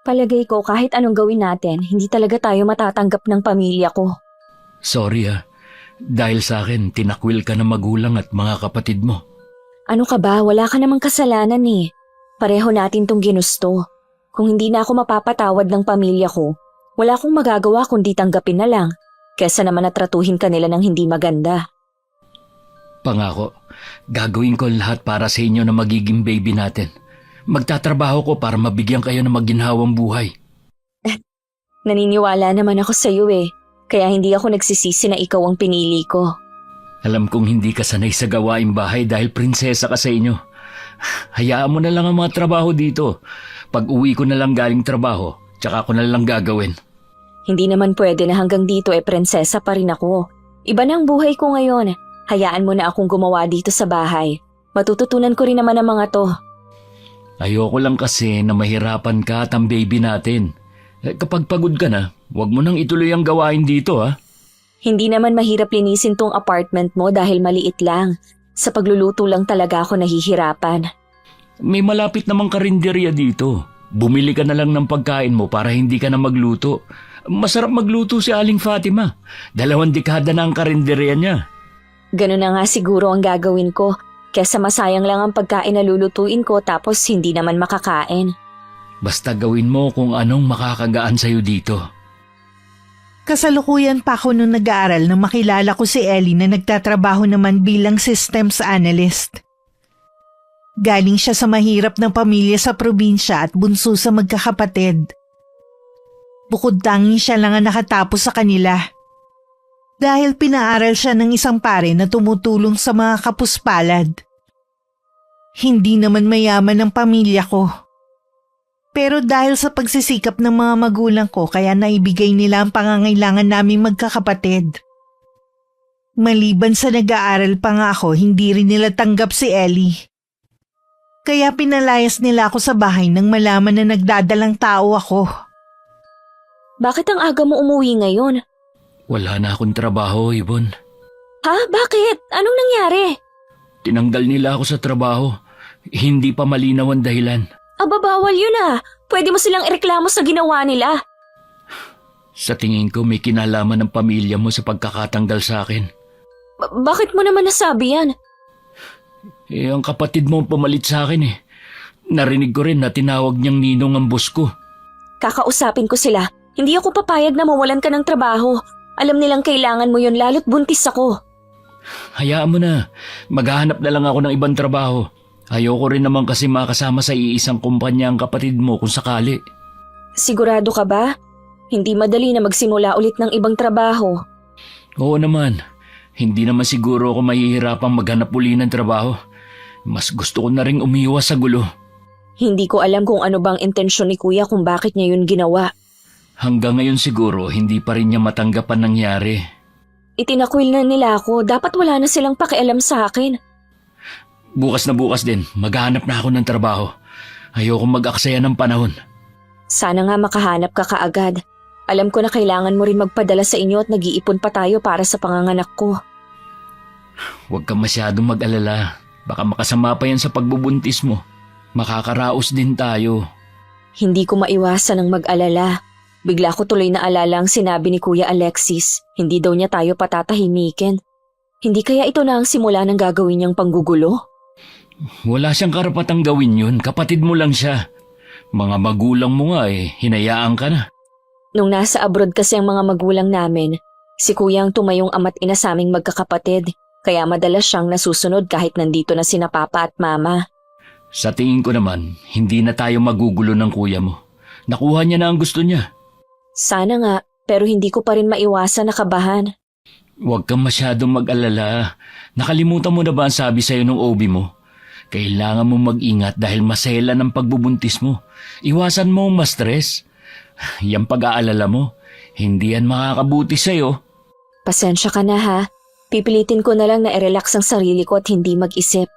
Palagay ko kahit anong gawin natin, hindi talaga tayo matatanggap ng pamilya ko. Sorry dahil sa akin tinakwil ka ng magulang at mga kapatid mo. Ano ka ba? Wala ka namang kasalanan eh. Pareho natin tong ginusto. Kung hindi na ako mapapatawad ng pamilya ko, wala akong magagawa kundi tanggapin na lang. Kesa naman natratuhin ka nila ng hindi maganda. Pangako, gagawin ko lahat para sa inyo na magiging baby natin. Magtatrabaho ko para mabigyan kayo ng maginhawang buhay. Naniniwala naman ako sa iyo eh. Kaya hindi ako nagsisisi na ikaw ang pinili ko. Alam kong hindi ka sanay sa gawaing bahay dahil prinsesa ka sa inyo. Hayaan mo na lang ang mga trabaho dito. Pag uwi ko na lang galing trabaho, tsaka ko na lang gagawin. Hindi naman pwede na hanggang dito prinsesa pa rin ako. Iba na ang buhay ko ngayon. Hayaan mo na akong gumawa dito sa bahay. Matututunan ko rin naman ang mga to. Ayoko lang kasi na mahirapan ka at ang baby natin. Kapag pagod ka na, huwag mo nang ituloy ang gawain dito Hindi naman mahirap linisin tong apartment mo dahil maliit lang. Sa pagluluto lang talaga ako nahihirapan. May malapit namang karinderya dito. Bumili ka na lang ng pagkain mo para hindi ka na magluto. Masarap magluto si Aling Fatima. 2 dekada na ang karinderya niya. Ganun na nga siguro ang gagawin ko. Kesa masayang lang ang pagkain na lulutuin ko tapos hindi naman makakain. Basta gawin mo kung anong makakagaan sa'yo dito. Kasalukuyan pa ako nung nag-aaral nang makilala ko si Ellie na nagtatrabaho naman bilang systems analyst. Galing siya sa mahirap ng pamilya sa probinsya at bunso sa magkakapatid. Bukod tanging siya lang ang nakatapos sa kanila. Dahil pinaaral siya ng isang pare na tumutulong sa mga kapuspalad. Hindi naman mayaman ang pamilya ko. Pero dahil sa pagsisikap ng mga magulang ko kaya naibigay nila ang pangangailangan naming magkakapatid. Maliban sa nag-aaral pa nga ako, hindi rin nila tanggap si Ellie. Kaya pinalayas nila ako sa bahay nang malaman na nagdadalang tao ako. Bakit ang aga mo umuwi ngayon? Wala na akong trabaho, Yvonne. Ha? Bakit? Anong nangyari? Tinanggal nila ako sa trabaho. Hindi pa malinaw ang dahilan. Aba, bawal yun Pwede mo silang ireklamo sa ginawa nila. Sa tingin ko may kinalaman ng pamilya mo sa pagkakatanggal sa akin. Bakit mo naman nasabi yan? Ang kapatid mo ang pumalit sa akin Narinig ko rin na tinawag niyang ninong ang boss ko. Kakausapin ko sila. Hindi ako papayag na mawalan ka ng trabaho. Alam nilang kailangan mo yun lalo't buntis ako. Hayaan mo na. Maghahanap na lang ako ng ibang trabaho. Ayoko rin naman kasi makasama sa iisang kumpanya ang kapatid mo kung sakali. Sigurado ka ba? Hindi madali na magsimula ulit ng ibang trabaho. Oo naman. Hindi naman siguro ako mahihirapang maghanap uli ng trabaho. Mas gusto ko na ring umiwas sa gulo. Hindi ko alam kung ano bang intensyon ni Kuya kung bakit niya yun ginawa. Hanggang ngayon siguro hindi pa rin niya matanggap ang nangyari. Itinakwil na nila ako. Dapat wala na silang pakialam sa akin. Bukas na bukas din, maghahanap na ako ng trabaho. Ayoko mag-aksaya ng panahon. Sana nga makahanap ka kaagad. Alam ko na kailangan mo rin magpadala sa inyo at nag-iipon pa tayo para sa panganganak ko. Huwag kang masyadong mag-alala. Baka makasama pa yan sa pagbubuntis mo. Makakaraos din tayo. Hindi ko maiwasan ang mag-alala. Bigla ko tuloy na alala ang sinabi ni Kuya Alexis. Hindi daw niya tayo patatahimikin. Hindi kaya ito na ang simula ng gagawin niyang panggugulo? Wala siyang karapatang gawin yun. Kapatid mo lang siya. Mga magulang mo nga hinayaan ka na. Nung nasa abroad kasi ang mga magulang namin, si Kuya ang tumayong ama't ina sa aming magkakapatid. Kaya madalas siyang nasusunod kahit nandito na sina Papa at Mama. Sa tingin ko naman, hindi na tayo magugulo ng kuya mo. Nakuha niya na ang gusto niya. Sana nga, pero hindi ko pa rin maiwasan na kabahan. Huwag kang masyadong mag-alala. Nakalimutan mo na ba ang sabi sa'yo ng OB mo? Kailangan mo mag-ingat dahil masela ng pagbubuntis mo. Iwasan mo ang ma-stress. Yang pag-aalala mo, hindi yan makakabuti sa'yo. Pasensya ka na ha. Pipilitin ko na lang na i-relax ang sarili ko at hindi mag-isip.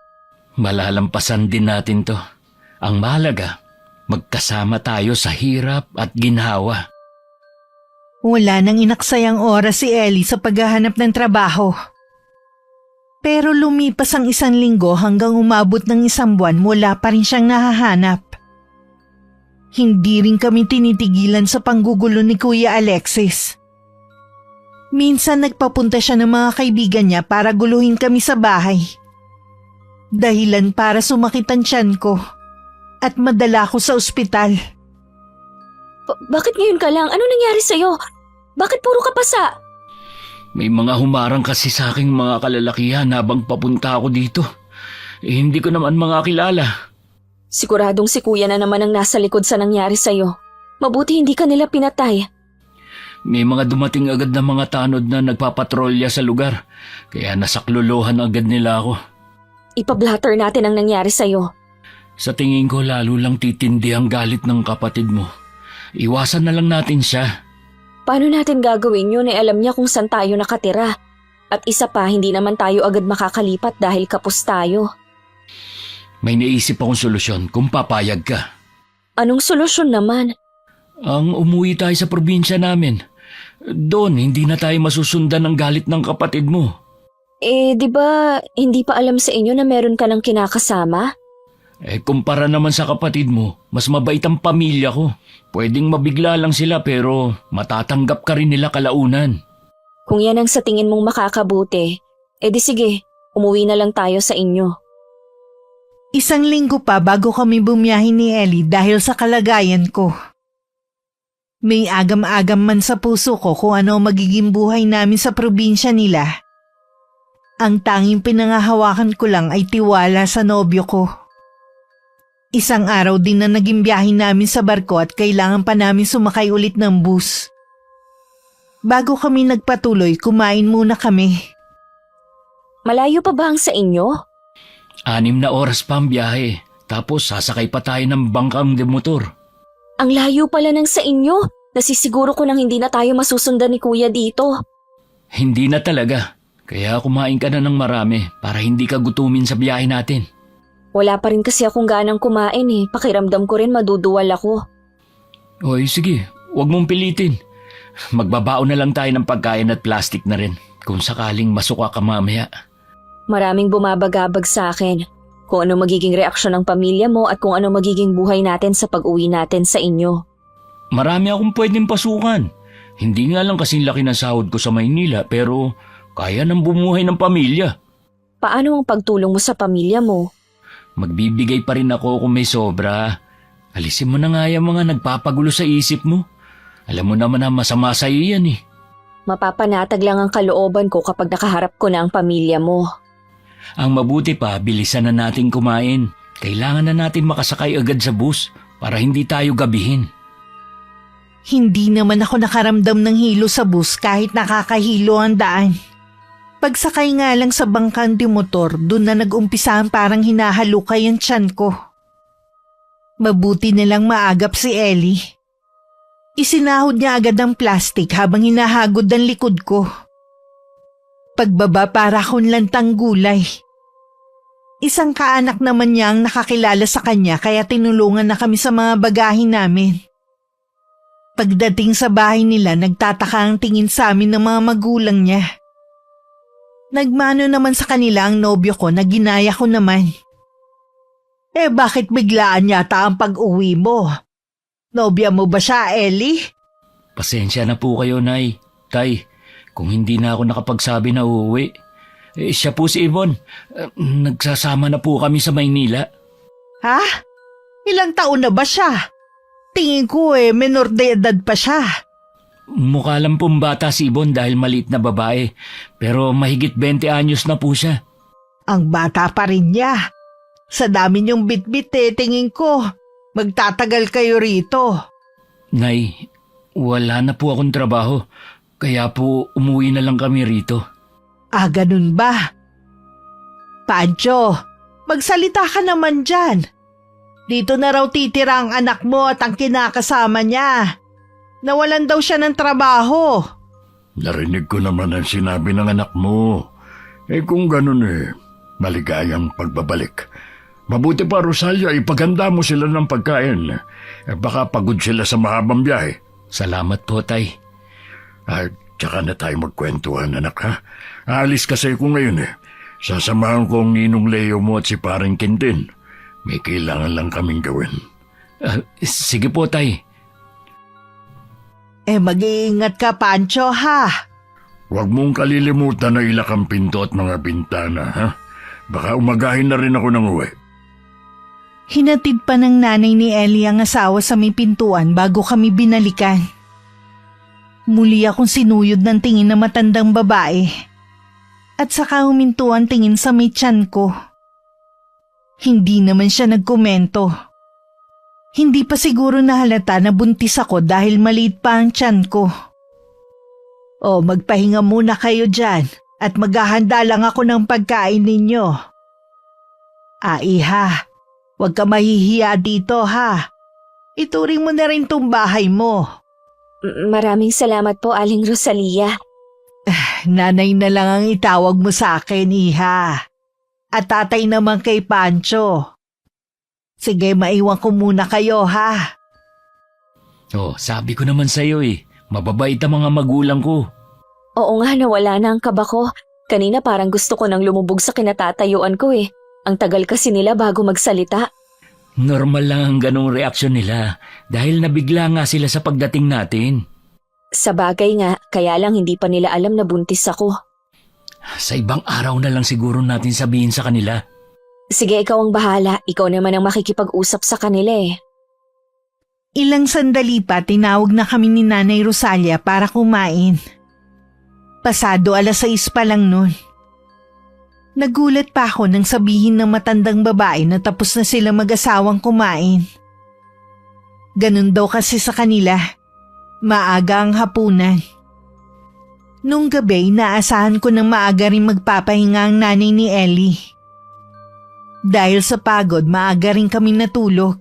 Malalampasan din natin to. Ang mahalaga, magkasama tayo sa hirap at ginhawa. Wala nang inaksayang oras si Ellie sa paghahanap ng trabaho. Pero lumipas ang 1 linggo hanggang umabot ng 1 buwan wala pa rin siyang nahahanap. Hindi rin kami tinitigilan sa panggugulo ni Kuya Alexis. Minsan nagpapunta siya ng mga kaibigan niya para guluhin kami sa bahay. Dahilan para sumakit ang tiyan ko at madala ko sa ospital. Bakit ngayon ka lang? Ano nangyari sa'yo? Bakit puro ka pasa? May mga humarang kasi sa aking mga kalalakihan habang papunta ako dito. Hindi ko naman mga kilala. Siguradong si kuya na naman ang nasa likod sa nangyari sa'yo. Mabuti hindi ka nila pinatay. May mga dumating agad na mga tanod na nagpapatrolya sa lugar. Kaya nasaklolohan agad nila ako. Ipablatter natin ang nangyari sa'yo. Sa tingin ko lalo lang titindi ang galit ng kapatid mo. Iwasan na lang natin siya. Paano natin gagawin yun alam niya kung saan tayo nakatira? At isa pa, hindi naman tayo agad makakalipat dahil kapos tayo. May naisip akong solusyon kung papayag ka. Anong solusyon naman? Ang umuwi tayo sa probinsya namin. Doon, hindi na tayo masusundan ng galit ng kapatid mo. Di ba hindi pa alam sa inyo na meron ka ng kinakasama? Kumpara naman sa kapatid mo, mas mabait ang pamilya ko. Pwedeng mabigla lang sila pero matatanggap ka rin nila kalaunan. Kung yan ang sa tingin mong makakabuti, di sige, umuwi na lang tayo sa inyo. Isang linggo pa bago kami bumiyahin ni Ellie dahil sa kalagayan ko. May agam-agam man sa puso ko kung ano ang magiging buhay namin sa probinsya nila. Ang tanging pinangahawakan ko lang ay tiwala sa nobyo ko. Isang araw din na naging biyahe namin sa barko at kailangan pa namin sumakay ulit ng bus. Bago kami nagpatuloy, kumain muna kami. Malayo pa ba ang sa inyo? 6 na oras pa ang biyahe, tapos sasakay pa tayo ng bangkang de motor. Ang layo pala ng sa inyo. Nasisiguro ko nang hindi na tayo masusundan ni kuya dito. Hindi na talaga, kaya kumain ka na ng marami para hindi ka gutumin sa biyahe natin. Wala pa rin kasi akong ganang kumain Pakiramdam ko rin maduduwal ako. Oy, sige, huwag mong pilitin. Magbabaon na lang tayo ng pagkain at plastic na rin kung sakaling masuka ka mamaya. Maraming bumabagabag sa akin. Kung ano magiging reaksyon ng pamilya mo at kung ano magiging buhay natin sa pag-uwi natin sa inyo. Marami akong pwedeng pasukan. Hindi nga lang kasing laki ng sahod ko sa Maynila pero kaya nang bumuhay ng pamilya. Paano ang pagtulong mo sa pamilya mo? Magbibigay pa rin ako kung may sobra. Alisin mo na nga yung mga nagpapagulo sa isip mo. Alam mo naman na masama sa iyo yan Mapapanatag lang ang kalooban ko kapag nakaharap ko na ang pamilya mo. Ang mabuti pa, bilisan na natin kumain. Kailangan na natin makasakay agad sa bus para hindi tayo gabihin. Hindi naman ako nakaramdam ng hilo sa bus kahit nakakahilo ang daan. Pagsakay nga lang sa bangkang de motor, doon na nag-umpisa ang parang hinahalukay ang tiyan ko. Mabuti nilang maagap si Ellie. Isinahod niya agad ang plastic habang hinahagod ang likod ko. Pagbaba para akong lantang gulay. Isang kaanak naman niya ang nakakilala sa kanya kaya tinulungan na kami sa mga bagahe namin. Pagdating sa bahay nila, nagtataka ang tingin sa amin ng mga magulang niya. Nagmano naman sa kanila ang nobyo ko na ginaya ko naman. Bakit biglaan yata ang pag-uwi mo? Nobya mo ba siya, Ellie? Pasensya na po kayo, Nay. Tay, kung hindi na ako nakapagsabi na uuwi. Siya po si Yvonne. Nagsasama na po kami sa Maynila. Ha? Ilang taon na ba siya? Tingin ko menor de edad pa siya. Mukha lang pong bata si Yvonne dahil maliit na babae. Pero mahigit 20 anyos na po siya. Ang bata pa rin niya. Sa dami niyong bitbit tingin ko. Magtatagal kayo rito. Nay, wala na po akong trabaho. Kaya po umuwi na lang kami rito. Ganun ba? Pancho, magsalita ka naman dyan. Dito na raw titira ang anak mo at ang kinakasama niya. Nawalan daw siya ng trabaho. Narinig ko naman ang sinabi ng anak mo. Kung ganun maligayang pagbabalik. Mabuti pa, Rosalia, ipaganda mo sila ng pagkain. Baka pagod sila sa mahabang biyahe. Salamat po, Tay. Tsaka na tayo magkwentuhan, anak, ha? Aalis kasi ko ngayon Sasamahan ko ang ninong Leo mo at si paring Quintin. May kailangan lang kaming gawin. Sige po, Tay. Mag-iingat ka, Pancho, ha? Huwag mong kalilimutan na ilak ang pinto at mga bintana, ha? Baka umagahin na rin ako ng uwi. Hinatid pa ng nanay ni Ellie ang asawa sa may pintuan bago kami binalikan. Muli akong sinuyod ng tingin na matandang babae. At saka huminto ang tingin sa may tiyan ko. Hindi naman siya nagkomento. Hindi pa siguro nahalata na buntis ako dahil maliit pa ang tiyan ko. Magpahinga muna kayo dyan at maghahanda lang ako ng pagkain ninyo. Iha, huwag ka mahihiya dito ha. Ituring mo na rin tong bahay mo. Maraming salamat po, Aling Rosalia. Nanay na lang ang itawag mo sa akin, Iha. At tatay naman kay Pancho. Sige, maiwan ko muna kayo, ha? Sabi ko naman sa'yo mababait ang mga magulang ko. Oo nga, nawala na ang kaba ko. Kanina parang gusto ko nang lumubog sa kinatatayuan ko Ang tagal kasi nila bago magsalita. Normal lang ang ganong reaksyon nila dahil nabigla nga sila sa pagdating natin. Sa bagay nga, kaya lang hindi pa nila alam na buntis ako. Sa ibang araw na lang siguro natin sabihin sa kanila. Sige, ikaw ang bahala. Ikaw naman ang makikipag-usap sa kanila Ilang sandali pa tinawag na kami ni Nanay Rosalia para kumain. Pasado 6:00 pa lang nun. Nagulat pa ako nang sabihin ng matandang babae na tapos na sila mag-asawang kumain. Ganun daw kasi sa kanila. Maaga ang hapunan. Nung gabi, inaasahan ko ng maaga rin magpapahinga ang nanay ni Ellie. Dahil sa pagod, maaga rin kami natulog.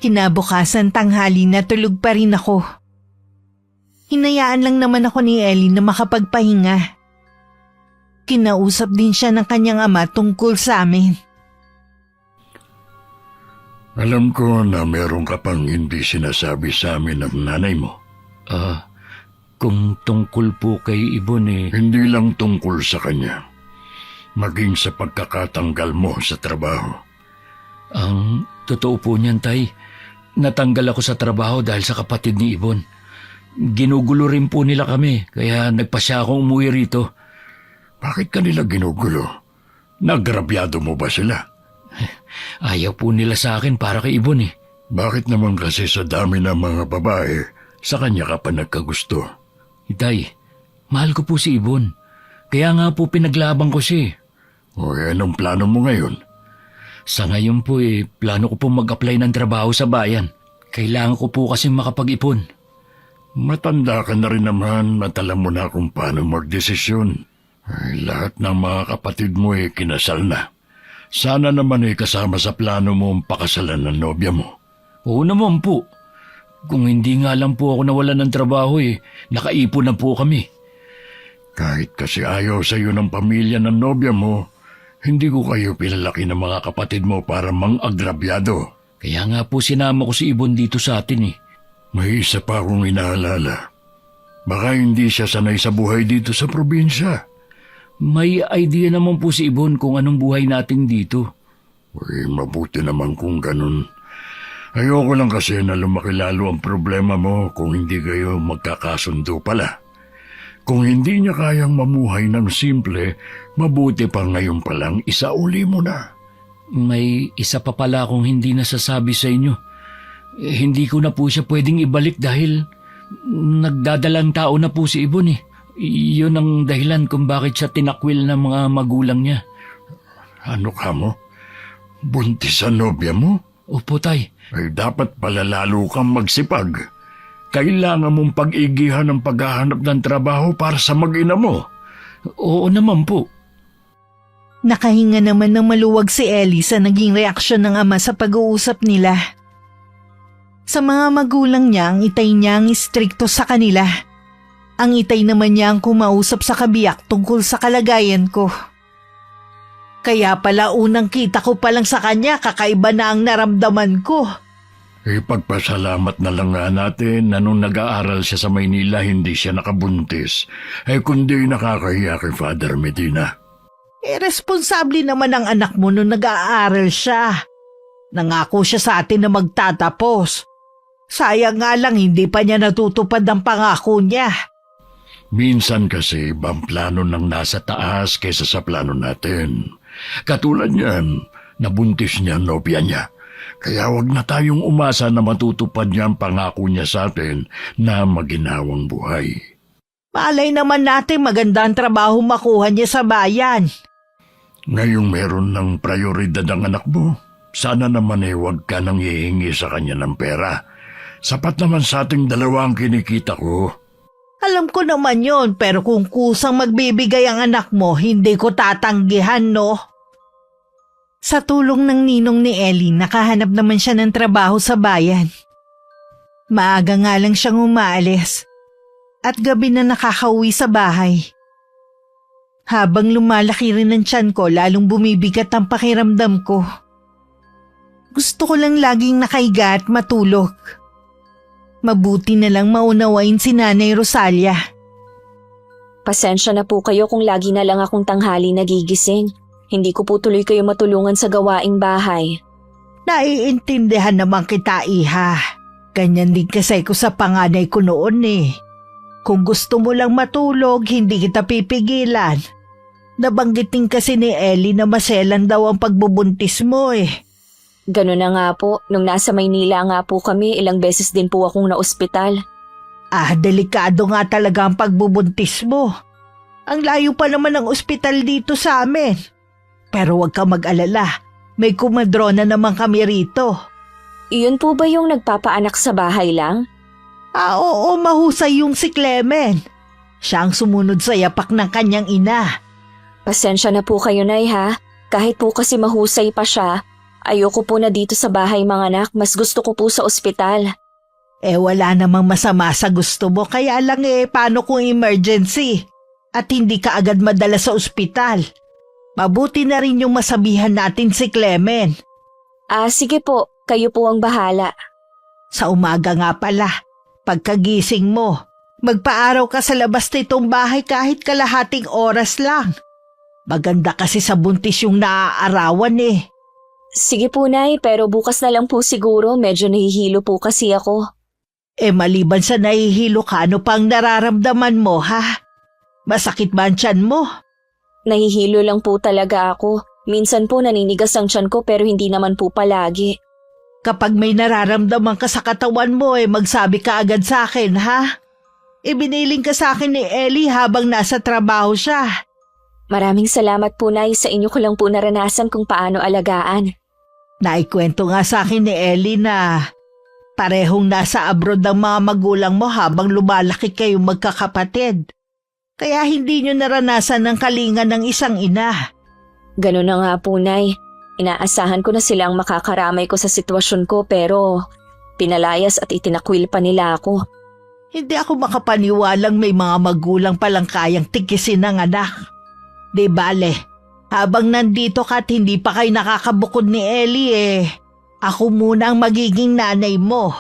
Kinabukasan tanghali natulog pa rin ako. Hinayaan lang naman ako ni Ellie na makapagpahinga. Kinausap din siya ng kanyang ama tungkol sa amin. Alam ko na meron ka pang hindi sinasabi sa amin ng nanay mo. Kung tungkol po kay Ibon Hindi lang tungkol sa kanya. Maging sa pagkakatanggal mo sa trabaho. Ang totoo po niyan, Tay. Natanggal ako sa trabaho dahil sa kapatid ni Ibon. Ginugulo rin po nila kami, kaya nagpasya akong umuwi rito. Bakit kanila ginugulo? Nagrabyado mo ba sila? Ayaw po nila sa akin para kay Ibon Bakit naman kasi sa dami ng mga babae, sa kanya ka pa nagkagusto? Tay, mahal ko po si Ibon. Kaya nga po pinaglaban ko siya. Anong plano mo ngayon? Sa ngayon po plano ko po mag-apply ng trabaho sa bayan. Kailangan ko po kasi makapag-ipon. Matanda ka na rin naman at alam mo na kung paano magdesisyon. Lahat ng mga kapatid mo kinasal na. Sana naman kasama sa plano mo ang pakasalan ng nobya mo. Oo naman po. Kung hindi nga lang po ako nawalan ng trabaho nakaipon na po kami. Kahit kasi ayaw sa iyo ng pamilya ng nobya mo, hindi ko kayo pinalaki ng mga kapatid mo para mang-agrabyado. Kaya nga po sinama ko si Ibon dito sa atin May isa pa akong inaalala. Baka hindi siya sanay sa buhay dito sa probinsya. May idea naman po si Ibon kung anong buhay natin dito. Mabuti naman kung ganun. Ayoko lang kasi na lumaki lalo ang problema mo kung hindi kayo magkakasundo pala. Kung hindi niya kayang mamuhay ng simple, mabuti pa ngayon palang isauli mo na. May isa pa pala akong hindi nasasabi sa inyo. Hindi ko na po siya pwedeng ibalik dahil nagdadalang tao na po si Ibon Iyon ang dahilan kung bakit siya tinakwil ng mga magulang niya. Ano ka mo? Buntis ang nobya mo? Opo, Tay. Ay dapat pala lalo kang magsipag. Kailangan mong pag-igihan ng paghahanap ng trabaho para sa mag-ina mo. Oo naman po. Nakahinga naman ng maluwag si Ellie sa naging reaksyon ng ama sa pag-uusap nila. Sa mga magulang niya, ang itay niya ang istrikto sa kanila. Ang itay naman niya ang kumausap sa kabiyak tungkol sa kalagayan ko. Kaya pala unang kita ko palang sa kanya, kakaiba na ang naramdaman ko. Ipagpasalamat na lang nga natin na nung nag-aaral siya sa Maynila hindi siya nakabuntis. Kundi nakakahiya kay Father Medina. Responsable naman ang anak mo nung nag-aaral siya. Nangako siya sa atin na magtatapos. Sayang nga lang hindi pa niya natutupad ang pangako niya. Minsan kasi ibang plano ng nasa taas kaysa sa plano natin. Katulad niyan, nabuntis niya ang nobya niya. Kaya wag na tayong umasa na matutupad niya ang pangako niya sa atin na maginhawang buhay. Malay naman natin maganda ang trabaho makuha niya sa bayan. Ngayong meron ng prioridad ang anak mo, sana naman huwag ka nang hihingi sa kanya ng pera. Sapat naman sa ating dalawa ang kinikita ko. Alam ko naman yon, pero kung kusang magbibigay ang anak mo, hindi ko tatanggihan, no? Sa tulong ng ninong ni Ellie, nakahanap naman siya ng trabaho sa bayan. Maaga nga lang siyang umaalis at gabi na nakakauwi sa bahay. Habang lumalaki rin ang tiyan ko, lalong bumibigat ang pakiramdam ko. Gusto ko lang laging nakahiga at matulog. Mabuti na lang maunawain si Nanay Rosalia. Pasensya na po kayo kung lagi na lang akong tanghali nagigising. Hindi ko po tuloy kayo matulungan sa gawaing bahay. Naiintindihan naman kita, iha. Ganyan din kasi ko sa panganay ko noon eh. Kung gusto mo lang matulog, hindi kita pipigilan. Nabanggitin kasi ni Ellie na maselan daw ang pagbubuntis mo eh. Ganun na nga po, nung nasa Maynila nga po kami, ilang beses din po akong naospital. Delikado nga talaga ang pagbubuntis mo. Ang layo pa naman ng ospital dito sa amin. Pero huwag ka mag-alala, may kumadrona naman kami rito. Iyon po ba yung nagpapaanak sa bahay lang? Oo, mahusay yung si Clement. Siya ang sumunod sa yapak ng kanyang ina. Pasensya na po kayo, Nay, ha? Kahit po kasi mahusay pa siya, ayoko po na dito sa bahay mga anak, mas gusto ko po sa ospital. Wala namang masama sa gusto mo, kaya lang paano kung emergency? At hindi ka agad madala sa ospital? Mabuti na rin yung masabihan natin si Clement. Sige po, kayo po ang bahala. Sa umaga nga pala, pagkagising mo, magpaaraw ka sa labas nitong bahay kahit kalahating oras lang. Maganda kasi sa buntis yung naaarawan eh. Sige po, Nay, pero bukas na lang po siguro, medyo nahihilo po kasi ako. Maliban sa nahihilo ka, ano pang nararamdaman mo ha? Masakit ba ang tiyan mo? Nahihilo lang po talaga ako. Minsan po naninigas ang tiyan ko pero hindi naman po palagi. Kapag may nararamdaman ka sa katawan mo magsabi ka agad sa akin ha? Ibiniling ka sa akin ni Ellie habang nasa trabaho siya. Maraming salamat po, Nay, sa inyo ko lang po naranasan kung paano alagaan. Naikwento nga sa akin ni Ellie na parehong nasa abroad ang mga magulang mo habang lumalaki kayong magkakapatid. Kaya hindi nyo naranasan ang kalingan ng isang ina. Ganun na nga po, Nay. Inaasahan ko na silang makakaramay ko sa sitwasyon ko pero pinalayas at itinakwil pa nila ako. Hindi ako makapaniwalang may mga magulang palang kayang tikisin ng anak. Di bale, habang nandito ka at hindi pa kayo nakakabukod ni Ellie ako muna ang magiging nanay mo.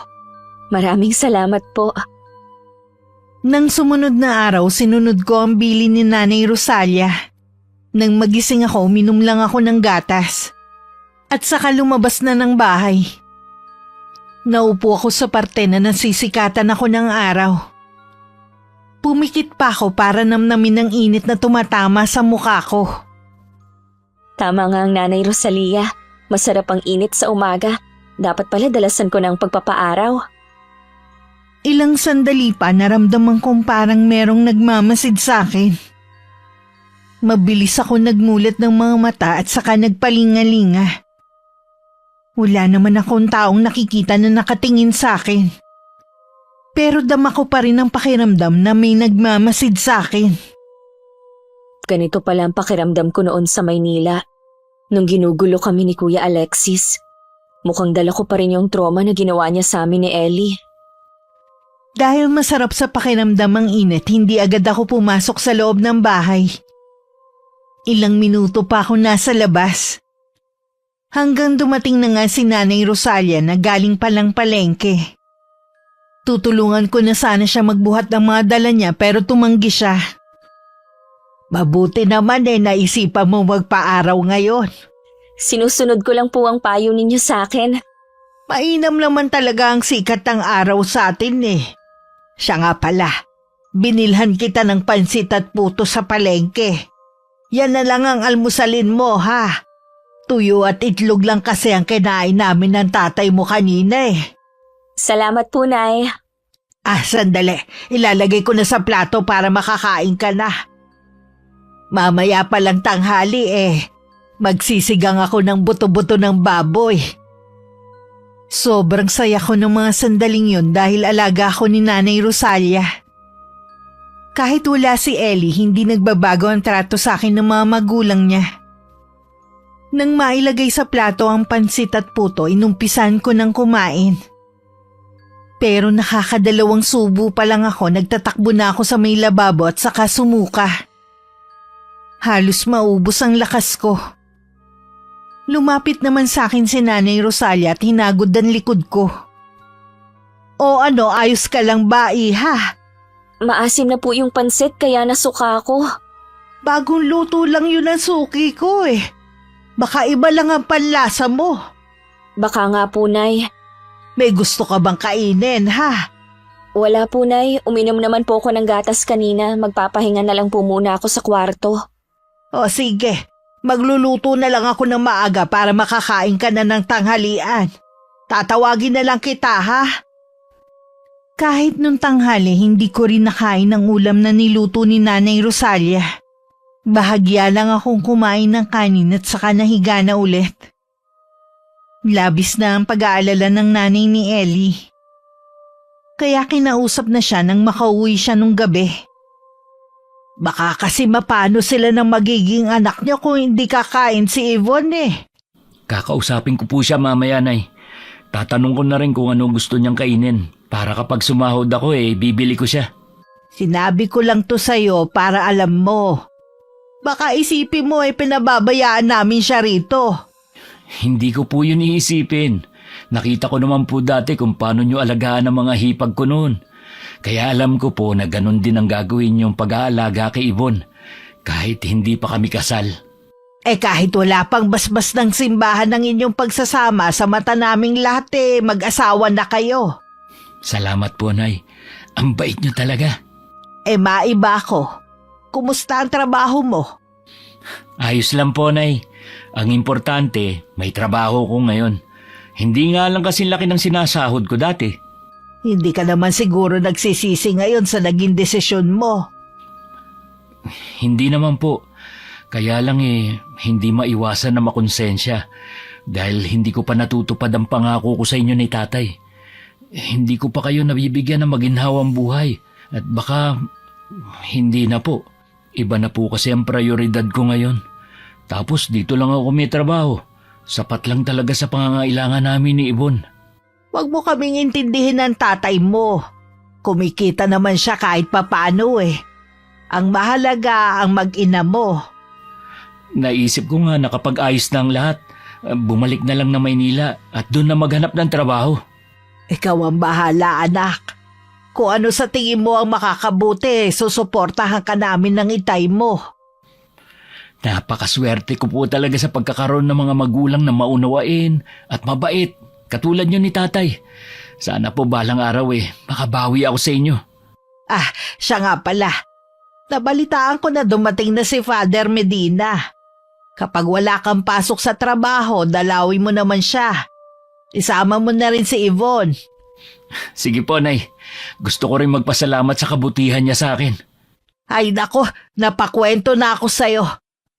Maraming salamat po. Nang sumunod na araw, sinunod ko ang bili ni Nanay Rosalia. Nang magising ako, uminom lang ako ng gatas. At saka lumabas na ng bahay. Naupo ako sa parte na nasisikatan ako ng araw. Pumikit pa ako para namnamin ang init na tumatama sa mukha ko. Tama nga ang Nanay Rosalia. Masarap ang init sa umaga. Dapat pala dalasan ko ng pagpapaaraw. Ilang sandali pa naramdaman kong parang merong nagmamasid sa akin. Mabilis ako nagmulat ng mga mata at saka nagpalingalinga. Wala naman akong taong nakikita na nakatingin sa akin. Pero dama ko pa rin ang pakiramdam na may nagmamasid sa akin. Ganito pala ang pakiramdam ko noon sa Maynila. Nung ginugulo kami ni Kuya Alexis. Mukhang dala ko pa rin yung trauma na ginawa niya sa amin ni Ellie. Dahil masarap sa pakiramdam ang init, hindi agad ako pumasok sa loob ng bahay. Ilang minuto pa ako nasa labas. Hanggang dumating na nga si Nanay Rosalia na galing palang palengke. Tutulungan ko na sana siya magbuhat ng mga dala niya pero tumanggi siya. Mabuti naman naisipan mo magpaaraw ngayon. Sinusunod ko lang po ang payo ninyo sa akin. Mainam naman talaga ang sikat ng araw sa atin eh. Siya nga pala, binilhan kita ng pansit at puto sa palengke. Yan na lang ang almusalin mo ha. Tuyo at itlog lang kasi ang kinain namin ng tatay mo kanina eh. Salamat po, Nay. Sandali. Ilalagay ko na sa plato para makakain ka na. Mamaya pa lang tanghali eh. Magsisigang ako ng buto-buto ng baboy. Sobrang saya ko ng mga sandaling yun dahil alaga ako ni Nanay Rosalia. Kahit wala si Ellie, hindi nagbabago ang trato sa akin ng mga magulang niya. Nang mailagay sa plato ang pansit at puto, inumpisan ko ng kumain. Pero nakakadalawang subo pa lang ako, nagtatakbo na ako sa may lababo at saka sumuka. Halos maubos ang lakas ko. Lumapit naman sa akin si Nanay Rosalia at hinagod ang likod ko. O ano, ayos ka lang ba, iha? Maasim na po yung pansit kaya nasuka ako. Bagong luto lang yun ang suki ko eh. Baka iba lang ang panlasa mo. Baka nga po, Nay. May gusto ka bang kainin, ha? Wala po, Nay. Uminom naman po ako ng gatas kanina. Magpapahinga na lang po muna ako sa kwarto. O sige, magluluto na lang ako ng maaga para makakain ka na ng tanghalian. Tatawagin na lang kita, ha? Kahit nung tanghali, hindi ko rin nakain ang ulam na niluto ni Nanay Rosalia. Bahagya lang akong kumain ng kanin at saka nahiga na ulit. Labis na ang pag-aalala ng nanay ni Ellie. Kaya kinausap na siya nang makauwi siya nung gabi. Baka kasi mapano sila ng magiging anak niya kung hindi kakain si Yvonne eh. Kakausapin ko po siya mamaya, Nay. Tatanong ko na rin kung ano gusto niyang kainin. Para kapag sumahod ako bibili ko siya. Sinabi ko lang to sa'yo para alam mo. Baka isipin mo pinababayaan namin siya rito. Hindi ko po yun iisipin. Nakita ko naman po dati kung paano niyo alagaan ang mga hipag ko noon. Kaya alam ko po na ganun din ang gagawin niyong pag-aalaga kay Yvonne. Kahit hindi pa kami kasal. Kahit wala pang basbas ng simbahan ng inyong pagsasama sa mata naming lahat mag-asawa na kayo. Salamat po, Nay. Ang bait niyo talaga. Maiba ako. Kumusta ang trabaho mo? Ayos lang po, Nay. Ang importante, may trabaho ko ngayon. Hindi nga lang kasi laki ng sinasahod ko dati. Hindi ka naman siguro nagsisisi ngayon sa naging desisyon mo. Hindi naman po. Kaya lang hindi maiwasan na makonsensya dahil hindi ko pa natutupad ang pangako ko sa inyo ni tatay. Hindi ko pa kayo nabibigyan ng maginhawang buhay at baka hindi na po. Iba na po kasi ang prioridad ko ngayon. Tapos dito lang ako may trabaho. Sapat lang talaga sa pangangailangan namin ni Yvonne. Huwag mo kaming intindihin ng tatay mo. Kumikita naman siya kahit papaano Ang mahalaga ang mag-ina mo. Naisip ko nga na kapag ayos na ang lahat, bumalik na lang na Maynila at doon na maghanap ng trabaho. Ikaw ang bahala, anak. Kung ano sa tingin mo ang makakabuti, susuportahan ka namin ng itay mo. Napakaswerte ko po talaga sa pagkakaroon ng mga magulang na maunawain at mabait, katulad nyo ni tatay. Sana po balang araw makabawi ako sa inyo. Siya nga pala. Nabalitaan ko na dumating na si Father Medina. Kapag wala kang pasok sa trabaho, dalawin mo naman siya. Isama mo na rin si Yvonne. Sige po, Nay. Gusto ko rin magpasalamat sa kabutihan niya sa akin. Ay nako, napakwento na ako sa'yo.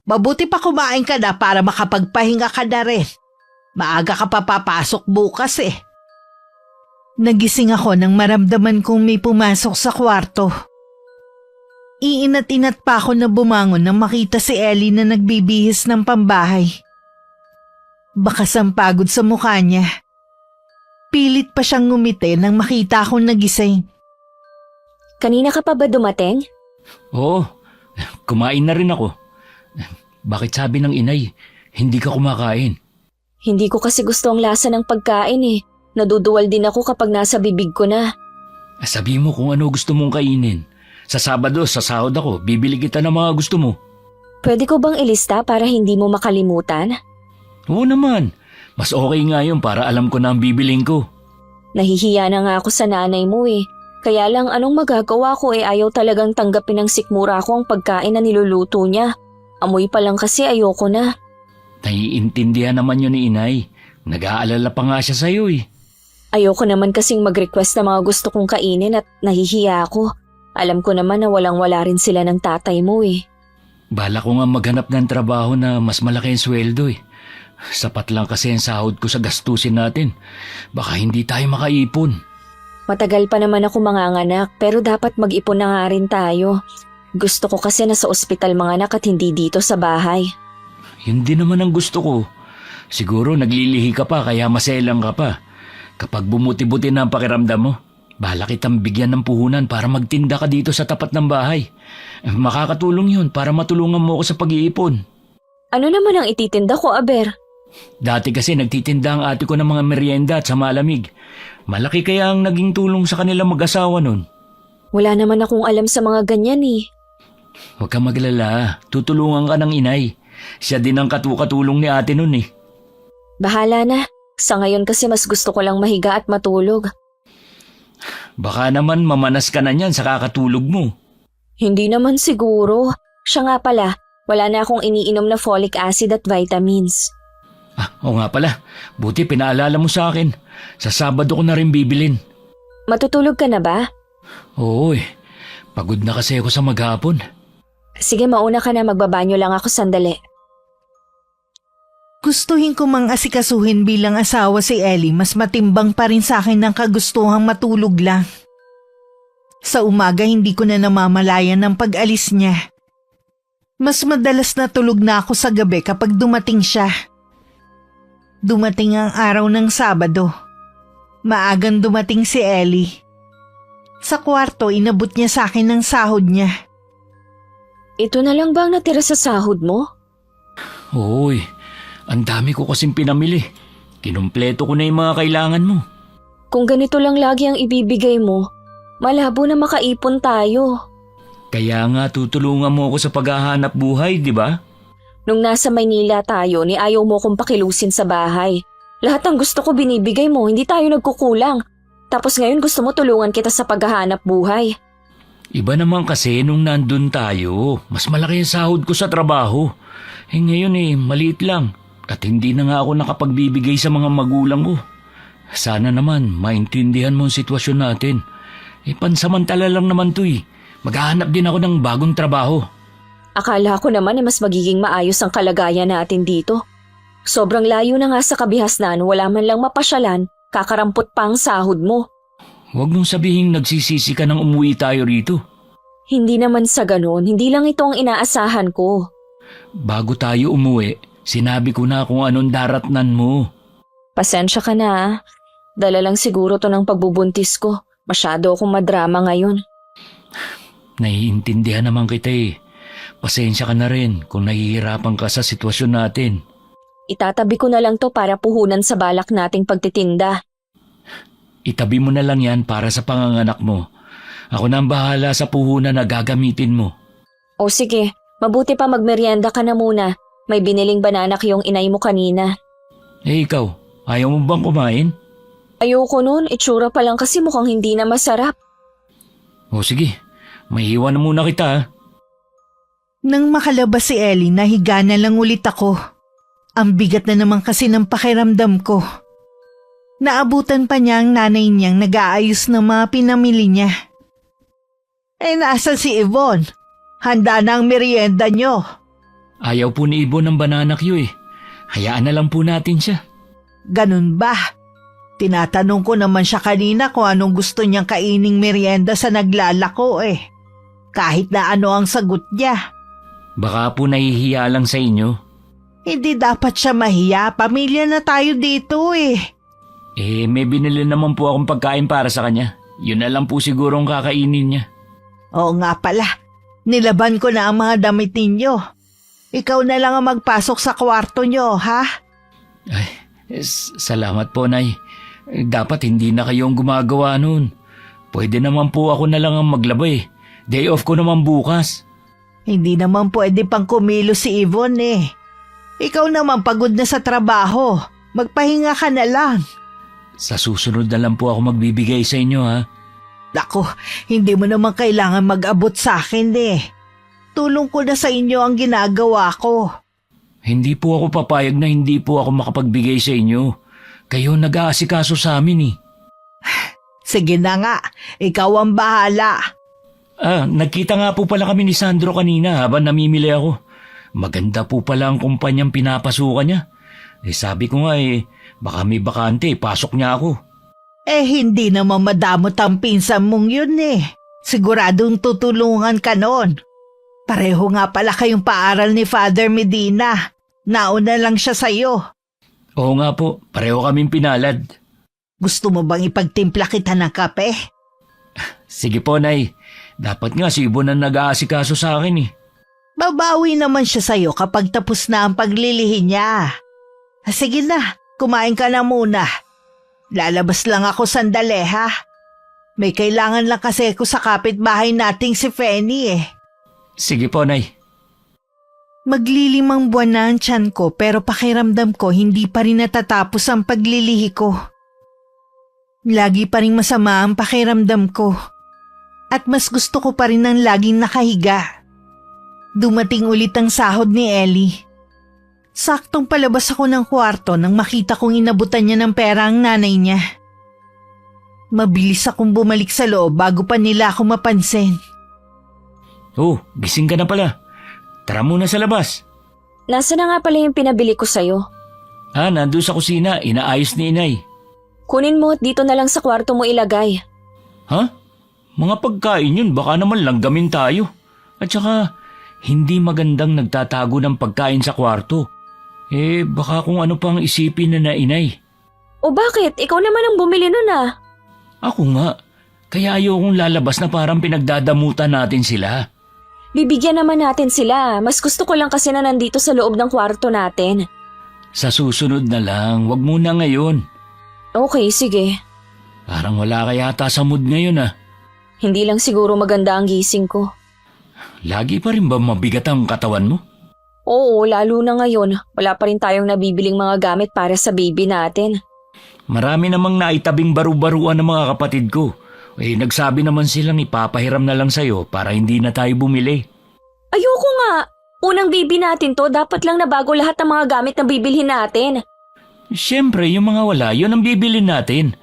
Mabuti pa kumain ka na para makapagpahinga ka na rin. Maaga ka pa papasok bukas Nagising ako nang maramdaman kong may pumasok sa kwarto. Iinat-inat pa ako na bumangon nang makita si Ellie na nagbibihis ng pambahay. Bakas ang pagod sa mukha niya. Pilit pa siyang ngumiti nang makita akong nagising. Kanina ka pa ba dumating? Oo, kumain na rin ako. Bakit sabi ng inay, hindi ka kumakain? Hindi ko kasi gusto ang lasa ng pagkain Naduduwal din ako kapag nasa bibig ko na. Sabi mo kung ano gusto mong kainin. Sa Sabado, sa sahod ako, bibili kita ng mga gusto mo. Pwede ko bang ilista para hindi mo makalimutan? Oo naman. Mas okay nga yun para alam ko na ang bibiling ko. Nahihiya na nga ako sa nanay mo eh. Kaya lang anong magagawa ko ayaw talagang tanggapin ng sikmura ko ang pagkain na niluluto niya. Amoy pa lang kasi ayoko na. Naiintindihan naman yun ni inay. Nag-aalala pa nga siya sa'yo eh. Ayoko naman kasing mag-request na mga gusto kong kainin at nahihiya ako. Alam ko naman na walang-wala rin sila ng tatay mo eh. Bala ko nga maghanap ng trabaho na mas malaki ang sweldo eh. Sapat lang kasi ang sahod ko sa gastusin natin. Baka hindi tayo makaipon. Matagal pa naman ako manganganak pero dapat mag-ipon na nga rin tayo. Gusto ko kasi nasa ospital manganak at hindi dito sa bahay. Yun din naman ang gusto ko. Siguro naglilihi ka pa kaya maselang ka pa. Kapag bumuti-buti na ang pakiramdam mo, bala kitang bigyan ng puhunan para magtinda ka dito sa tapat ng bahay. Makakatulong yun para matulungan mo ako sa pag-iipon. Ano naman ang ititinda ko, Aber? Dati kasi nagtitinda ang ate ko ng mga merienda at sa malamig. Malaki kaya ang naging tulong sa kanila mag-asawa nun. Wala naman akong alam sa mga ganyan eh. Huwag kang maglala, tutulungan ka ng inay. Siya din ang katulong ni ate nun eh. Bahala na. Sa ngayon kasi mas gusto ko lang mahiga at matulog. Baka naman mamanas ka na niyan sa kakatulog mo. Hindi naman siguro. Siya nga pala, wala na akong iniinom na folic acid at vitamins. Oo nga pala, buti pinaalala mo sa akin. Sa Sabado ko na rin bibilin. Matutulog ka na ba? Oo eh, pagod na kasi ako sa maghapon. Sige, mauna ka na, magbabanyo lang ako sandali. Gustuhin ko mang asikasuhin bilang asawa si Ellie, mas matimbang pa rin sa akin ng kagustuhang matulog lang. Sa umaga hindi ko na namamalayan ng pag-alis niya. Mas madalas na tulog na ako sa gabi kapag dumating siya. Dumating ang araw ng Sabado. Maagang dumating si Ellie. Sa kwarto, inabot niya sa akin ng sahod niya. Ito na lang ba ang natira sa sahod mo? Oo eh, ang dami ko kasing pinamili. Kinumpleto ko na yung mga kailangan mo. Kung ganito lang lagi ang ibibigay mo, malabo na makaipon tayo. Kaya nga tutulungan mo ako sa paghahanap buhay, di ba? Nung nasa Maynila tayo, ni ayaw mo kong pakilusin sa bahay. Lahat ng gusto ko binibigay mo, hindi tayo nagkukulang. Tapos ngayon gusto mo tulungan kita sa paghahanap buhay. Iba naman kasi nung nandun tayo, mas malaki ang sahod ko sa trabaho. Ngayon maliit lang. At hindi na nga ako nakapagbibigay sa mga magulang ko. Sana naman maintindihan mo ang sitwasyon natin. Pansamantala lang naman to eh. Maghahanap din ako ng bagong trabaho. Akala ko naman mas magiging maayos ang kalagayan natin dito. Sobrang layo na nga sa kabihasnan, wala man lang mapasyalan, kakarampot pa ang sahod mo. Huwag mong sabihing nagsisisi ka nang umuwi tayo rito. Hindi naman sa ganon, hindi lang ito ang inaasahan ko. Bago tayo umuwi, sinabi ko na kung anong daratnan mo. Pasensya ka na ah. Dala lang siguro to ng pagbubuntis ko. Masyado akong madrama ngayon. Naiintindihan naman kita eh. Pasensya ka na rin kung nahihirapan ka sa sitwasyon natin. Itatabi ko na lang to para puhunan sa balak nating pagtitinda. Itabi mo na lang yan para sa panganganak mo. Ako na ang bahala sa puhunan na gagamitin mo. O sige, mabuti pa magmerienda ka na muna. May biniling bananak yung inay mo kanina. Ikaw, ayaw mo bang kumain? Ayoko nun, itsura pa lang kasi mukhang hindi na masarap. O sige, may iwan na muna kita ha. Nang makalabas si Ellie, nahiga na lang ulit ako. Ang bigat na naman kasi ng pakiramdam ko. Naabutan pa niya ang nanay niyang nag-aayos ng mga pinamili niya. Nasan si Yvonne? Handa na ang merienda niyo. Ayaw po ni Ibo ng banana Q eh. Hayaan na lang po natin siya. Ganun ba? Tinatanong ko naman siya kanina kung anong gusto niyang kaining merienda sa naglalako eh. Kahit na ano ang sagot niya. Baka po nahihiya lang sa inyo. Hindi dapat siya mahiya. Pamilya na tayo dito eh. May binili naman po akong pagkain para sa kanya. Yun na lang po siguro ang kakainin niya. Oo nga pala. Nilaban ko na ang mga damit ninyo. Ikaw na lang ang magpasok sa kwarto niyo, ha? Ay, salamat po, Nay. Dapat hindi na kayong gumagawa nun. Pwede naman po ako na lang ang maglaba eh. Day off ko naman bukas. Hindi naman pwede pang kumilo si Yvonne eh. Ikaw naman pagod na sa trabaho. Magpahinga ka na lang. Sa susunod na lang po ako magbibigay sa inyo ha. Naku, hindi mo naman kailangan mag-abot sa akin eh. Tulong ko na sa inyo ang ginagawa ko. Hindi po ako papayag na hindi po ako makapagbigay sa inyo. Kayo nag-aasikaso sa amin eh. Sige na nga, ikaw ang bahala. Nagkita nga po pala kami ni Sandro kanina habang namimili ako. Maganda po pala ang kumpanyang pinapasukan niya. Sabi ko nga baka may bakante, pasok niya ako. Hindi naman madamot ang pinsan mong yun eh. Siguradong tutulungan ka noon. Pareho nga pala kayong paaral ni Father Medina. Nauna lang siya sa'yo. Oo nga po, pareho kaming pinalad. Gusto mo bang ipagtimpla kita ng kape? Sige po, Nay. Dapat nga si Ibon ang nag-aasikaso sa akin eh. Babawi naman siya sa'yo kapag tapos na ang paglilihi niya. Sige na, kumain ka na muna. Lalabas lang ako sandali ha. May kailangan lang kasi ako sa kapitbahay nating si Fanny eh. Sige po, Nay. Maglilimang buwan na ang tiyan ko pero pakiramdam ko hindi pa rin natatapos ang paglilihi ko. Lagi pa rin masama ang pakiramdam ko. At mas gusto ko pa rin ang laging nakahiga. Dumating ulit ang sahod ni Ellie. Saktong palabas ako ng kwarto nang makita kong inabutan niya ng pera ang nanay niya. Mabilis akong bumalik sa loob bago pa nila ako mapansin. Oh, gising ka na pala. Tara muna sa labas. Nasa na nga pala yung pinabili ko sa'yo? Nandun sa kusina, inaayos ni Inay. Kunin mo at dito na lang sa kwarto mo ilagay. Ha? Mga pagkain yun, baka naman langgamin tayo. At saka, hindi magandang nagtatago ng pagkain sa kwarto. Baka kung ano pang isipin na Inay. O bakit? Ikaw naman ang bumili nun ah. Ako nga, kaya ayokong lalabas na parang pinagdadamutan natin sila. Bibigyan naman natin sila. Mas gusto ko lang kasi na nandito sa loob ng kwarto natin. Sa susunod na lang, wag muna ngayon. Okay, sige. Parang wala ka yata sa mood ngayon ah. Hindi lang siguro maganda ang gising ko. Lagi pa rin ba mabigat ang katawan mo? Oo, lalo na ngayon. Wala pa rin tayong nabibiling mga gamit para sa baby natin. Marami namang naitabing baru-baruan ng mga kapatid ko. Nagsabi naman silang ipapahiram na lang sa'yo para hindi na tayo bumili. Ayoko nga. Unang baby natin to, dapat lang na bago lahat ng mga gamit na bibilhin natin. Siyempre, yung mga wala, yun ang bibilin natin.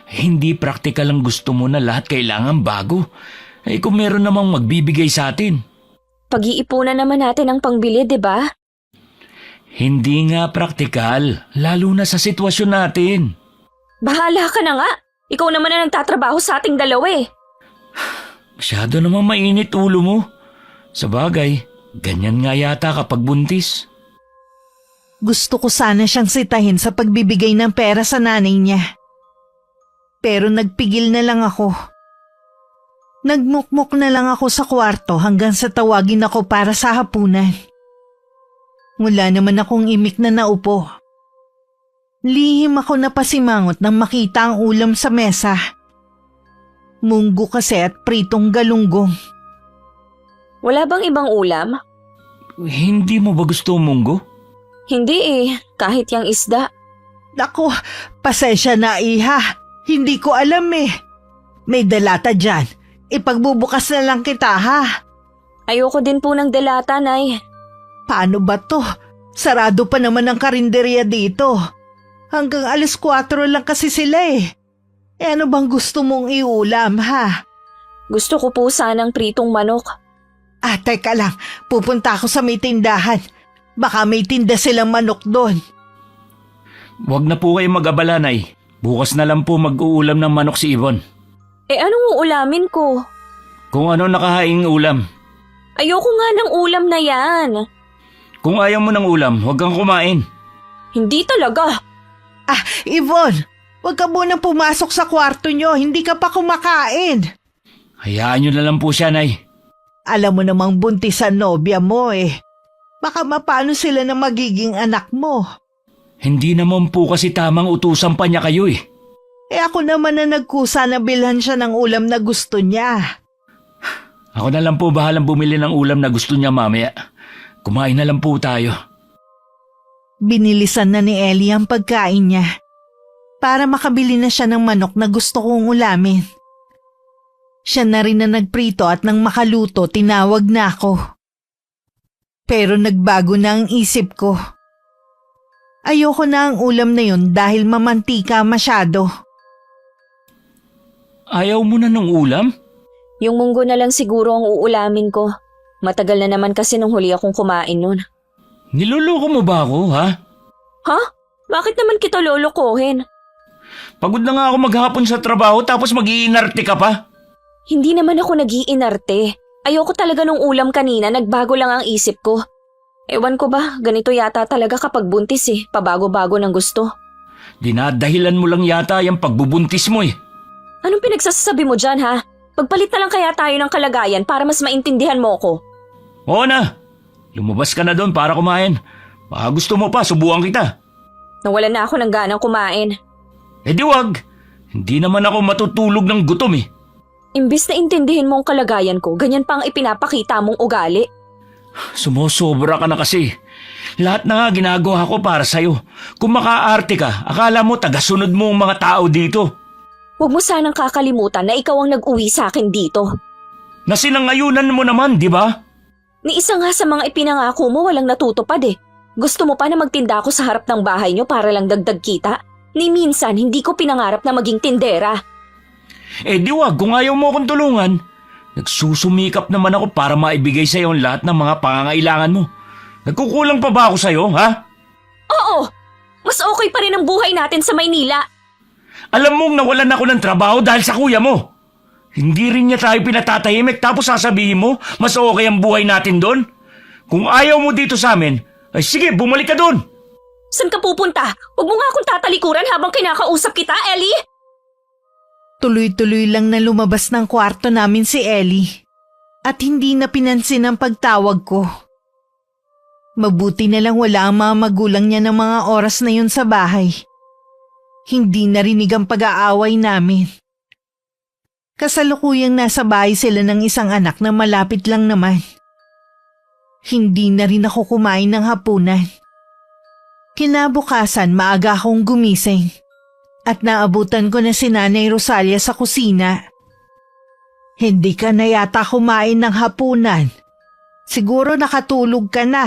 Hindi praktikal ang gusto mo na lahat kailangan bago. Kung meron namang magbibigay sa atin. Pag-iipunan naman natin ang pangbili, di ba? Hindi nga praktikal, lalo na sa sitwasyon natin. Bahala ka na nga. Ikaw naman na nagtatrabaho sa ating dalawa eh. Masyado namang mainit ulo mo. Sa bagay, ganyan nga yata kapag buntis. Gusto ko sana siyang sitahin sa pagbibigay ng pera sa nanay niya. Pero nagpigil na lang ako. Nagmukmuk na lang ako sa kwarto hanggang sa tawagin ako para sa hapunan. Wala naman akong imik na naupo. Lihim ako napasimangot nang makita ang ulam sa mesa. Munggo kasi at pritong galunggong. Wala bang ibang ulam? Hindi mo ba gusto munggo? Hindi eh, kahit yung isda. Naku, pasensya na iha. Hindi ko alam eh. May dalata dyan. Ipagbubukas na lang kita ha. Ayoko din po ng delata, Nay. Paano ba to? Sarado pa naman ang karinderya dito. Hanggang 4:00 lang kasi sila eh. Ano bang gusto mong iulam ha? Gusto ko po sanang pritong manok. Teka lang. Pupunta ako sa may tindahan. Baka may tinda silang manok doon. Huwag na po kayo mag-abala, Nay. Bukas na lang po mag-uulam ng manok si Yvonne. Anong uulamin ko? Kung ano nakahaing ulam. Ayoko nga ng ulam na yan. Kung ayaw mo ng ulam, huwag kang kumain. Hindi talaga. Yvonne, huwag ka munang pumasok sa kwarto nyo. Hindi ka pa kumakain. Hayaan nyo na lang po siya, Nay. Alam mo namang buntis ang nobya mo eh. Baka mapano sila na magiging anak mo. Hindi naman po kasi tamang utusan pa niya kayo eh. Ako naman na nagkusa na bilhan siya ng ulam na gusto niya. Ako na lang po bahalang bumili ng ulam na gusto niya mamaya. Kumain na lang po tayo. Binilisan na ni Ellie ang pagkain niya para makabili na siya ng manok na gusto kong ulamin. Siya na rin na nagprito at nang makaluto tinawag na ako. Pero nagbago na ang isip ko. Ayoko na ang ulam na yun dahil mamantika masyado. Ayaw mo na ng ulam? Yung munggo na lang siguro ang uulamin ko. Matagal na naman kasi nung huli akong kumain nun. Niloloko mo ba ako, ha? Ha? Bakit naman kita lolokohin? Pagod na nga ako maghapon sa trabaho tapos mag-iinarte ka pa. Hindi naman ako nag-iinarte. Ayoko talaga nung ulam kanina, nagbago lang ang isip ko. Ewan ko ba, ganito yata talaga kapag buntis pabago-bago ng gusto. Dinadahilan mo lang yata yung pagbubuntis mo Anong pinagsasabi mo dyan ha? Pagpalit na lang kaya tayo ng kalagayan para mas maintindihan mo ko. Oo na, lumabas ka na doon para kumain. Baka gusto mo pa, subukan kita. Nawalan na ako ng ganang kumain. Di wag, hindi naman ako matutulog ng gutom Imbis na intindihin mo ang kalagayan ko, ganyan pa ang ipinapakita mong ugali. Sumusobra ka na kasi. Lahat na nga ginagawa ko para sa'yo. Kung makaarte ka, akala mo tagasunod mo ang mga tao dito. Huwag mo sanang kakalimutan na ikaw ang nag-uwi sa akin dito. Nasinangayunan mo naman, di ba? Ni isa nga sa mga ipinangako mo walang natutupad Gusto mo pa na magtinda ako sa harap ng bahay nyo para lang dagdag kita? Ni minsan hindi ko pinangarap na maging tindera. Di wag, kung ayaw mo akong tulungan. Nagsusumikap naman ako para maibigay sa'yo ang lahat ng mga pangangailangan mo. Nagkukulang pa ba ako sa'yo, ha? Oo! Mas okay pa rin ang buhay natin sa Maynila. Alam mong nawalan ako ng trabaho dahil sa kuya mo. Hindi rin niya tayo pinatatahimik tapos sasabihin mo, mas okay ang buhay natin doon? Kung ayaw mo dito sa amin, ay sige, bumalik ka doon. Saan ka pupunta? Huwag mo nga akong tatalikuran habang kinakausap kita, Ellie! Tuloy-tuloy lang na lumabas ng kwarto namin si Ellie at hindi na pinansin ang pagtawag ko. Mabuti na lang wala ang mga magulang niya ng mga oras na yun sa bahay. Hindi narinig ang pag-aaway namin. Kasalukuyang nasa bahay sila ng isang anak na malapit lang naman. Hindi na rin ako kumain ng hapunan. Kinabukasan maaga akong gumising at naabutan ko na si Nanay Rosalia sa kusina. Hindi ka na yata kumain ng hapunan. Siguro nakatulog ka na.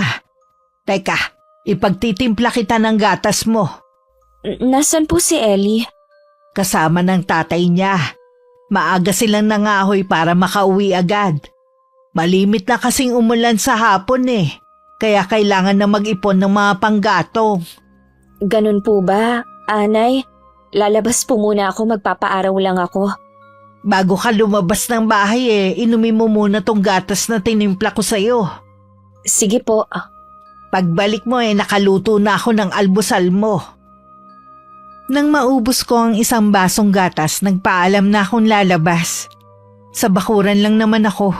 Teka, ipagtitimpla kita ng gatas mo. Nasaan po si Ellie? Kasama ng tatay niya. Maaga silang nangahoy para makauwi agad. Malimit na kasing umulan sa hapon kaya kailangan na mag-ipon ng mga panggatong. Ganun po ba, Anay? Lalabas po muna ako, magpapaaraw lang ako. Bago ka lumabas ng bahay inumin mo muna tong gatas na tinimpla ko sa'yo. Sige po. Pagbalik mo nakaluto na ako ng almusal mo. Nang maubos ko ang isang basong gatas, nagpaalam na akong lalabas. Sa bakuran lang naman ako.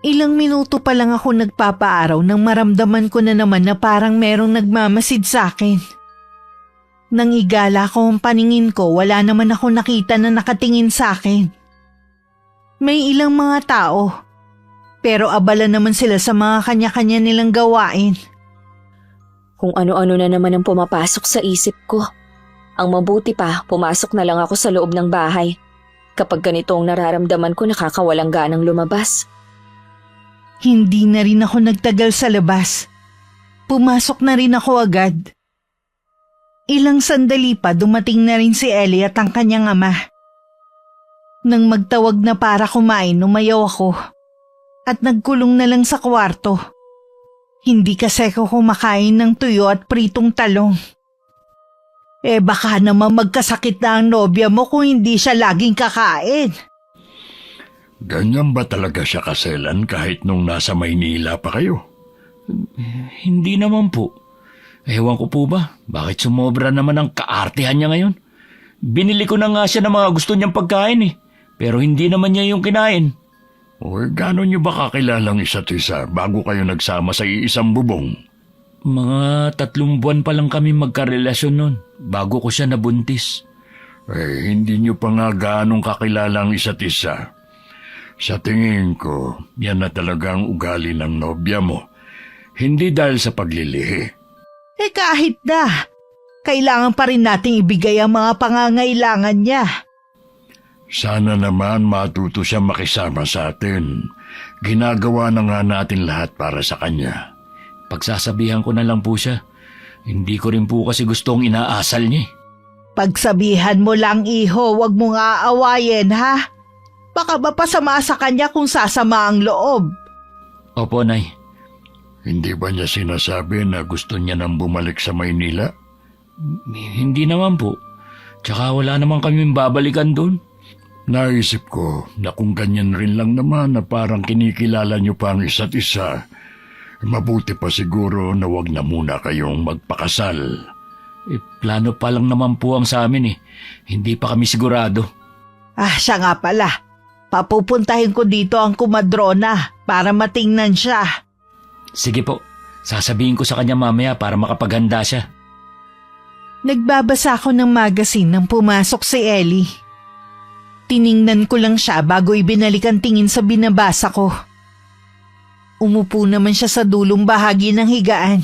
Ilang minuto pa lang ako nagpapaaraw nang maramdaman ko na naman na parang merong nagmamasid sa akin. Nang igala ko ang paningin ko, wala naman ako nakita na nakatingin sa akin. May ilang mga tao, pero abala naman sila sa mga kanya-kanya nilang gawain. Kung ano-ano na naman ang pumapasok sa isip ko. Ang mabuti pa, pumasok na lang ako sa loob ng bahay. Kapag ganito ang nararamdaman ko, nakakawalang ganang lumabas. Hindi na rin ako nagtagal sa labas. Pumasok na rin ako agad. Ilang sandali pa dumating na rin si Ellie at ang kanyang ama. Nang magtawag na para kumain, umayaw ako at nagkulong na lang sa kwarto. Hindi kasi ako kumakain ng tuyo at pritong talong. Baka naman magkasakit na ang nobya mo kung hindi siya laging kakain. Ganyan ba talaga siya kaselan kahit nung nasa Maynila pa kayo? Hindi naman po. Ewan ko po ba, bakit sumobra naman ang kaartehan niya ngayon? Binili ko na nga siya ng mga gusto niyang pagkain pero hindi naman niya yung kinain. Gano'n niyo ba kakilalang isa't isa bago kayo nagsama sa iisang bubong? Mga 3 buwan pa lang kami magkarelasyon nun, bago ko siya nabuntis. Hindi niyo pa nga gaanong kakilala ang isa't isa. Sa tingin ko, yan na talaga ang ugali ng nobya mo. Hindi dahil sa paglilihi. Kahit na, kailangan pa rin nating ibigay ang mga pangangailangan niya. Sana naman matuto siya makisama sa atin. Ginagawa na nga natin lahat para sa kanya. Pagsasabihan ko na lang po siya. Hindi ko rin po kasi gustong inaasal niya. Pagsabihan mo lang, iho, wag mong aawayin, ha? Baka mapasama sa kanya kung sasama ang loob. Opo, Nay. Hindi ba niya sinasabi na gusto niya nang bumalik sa Maynila? Hindi naman po. Tsaka wala naman kaming babalikan doon. Naisip ko na kung ganyan rin lang naman na parang kinikilala niyo pa ang isa't isa, mabuti pa siguro na wag na muna kayong magpakasal. Plano pa lang naman po ang sa amin eh. Hindi pa kami sigurado. Siya nga pala. Papupuntahin ko dito ang kumadrona para matingnan siya. Sige po, sasabihin ko sa kanya mamaya para makapaghanda siya. Nagbabasa ako ng magazine nang pumasok si Ellie. Tiningnan ko lang siya bago ibinalik ang tingin sa binabasa ko. Umupo naman siya sa dulong bahagi ng higaan.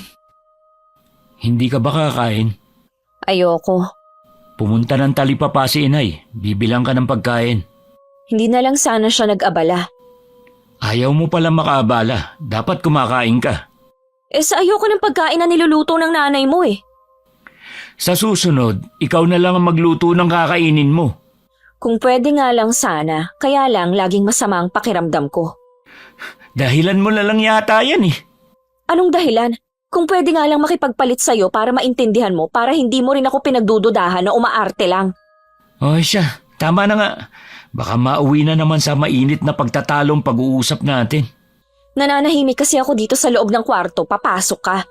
Hindi ka ba kakain? Ayoko. Pumunta ng talipapa si inay. Bibilang ka ng pagkain. Hindi na lang sana siya nag-abala. Ayaw mo pala makaabala. Dapat kumakain ka. Sa ayoko ng pagkain na niluluto ng nanay mo eh. Sa susunod, ikaw na lang ang magluto ng kakainin mo. Kung pwede nga lang sana, kaya lang laging masama ang pakiramdam ko. Dahilan mo na lang yata yan eh. Anong dahilan? Kung pwede nga lang makipagpalit sa'yo para maintindihan mo, para hindi mo rin ako pinagdududahan na umaarte lang. Ay siya, tama na nga. Baka mauwi na naman sa mainit na pagtatalong pag-uusap natin. Nananahimik kasi ako dito sa loob ng kwarto, papasok ka.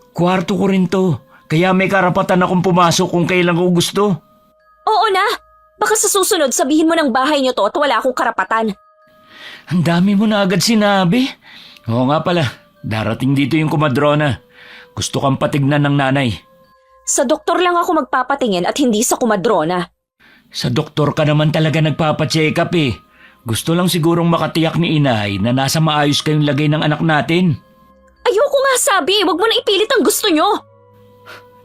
Kwarto ko rin to, kaya may karapatan akong pumasok kung kailan ko gusto. Oo na! Baka sa susunod sabihin mo ng bahay niyo to at wala akong karapatan. Ang dami mo na agad sinabi. Oo nga pala, darating dito yung kumadrona. Gusto kang patignan ng nanay. Sa doktor lang ako magpapatingin at hindi sa kumadrona. Sa doktor ka naman talaga nagpapacheck up eh. Gusto lang sigurong makatiyak ni inay na nasa maayos kayong lagay ng anak natin. Ayoko nga sabi, wag mo na ipilit ang gusto nyo.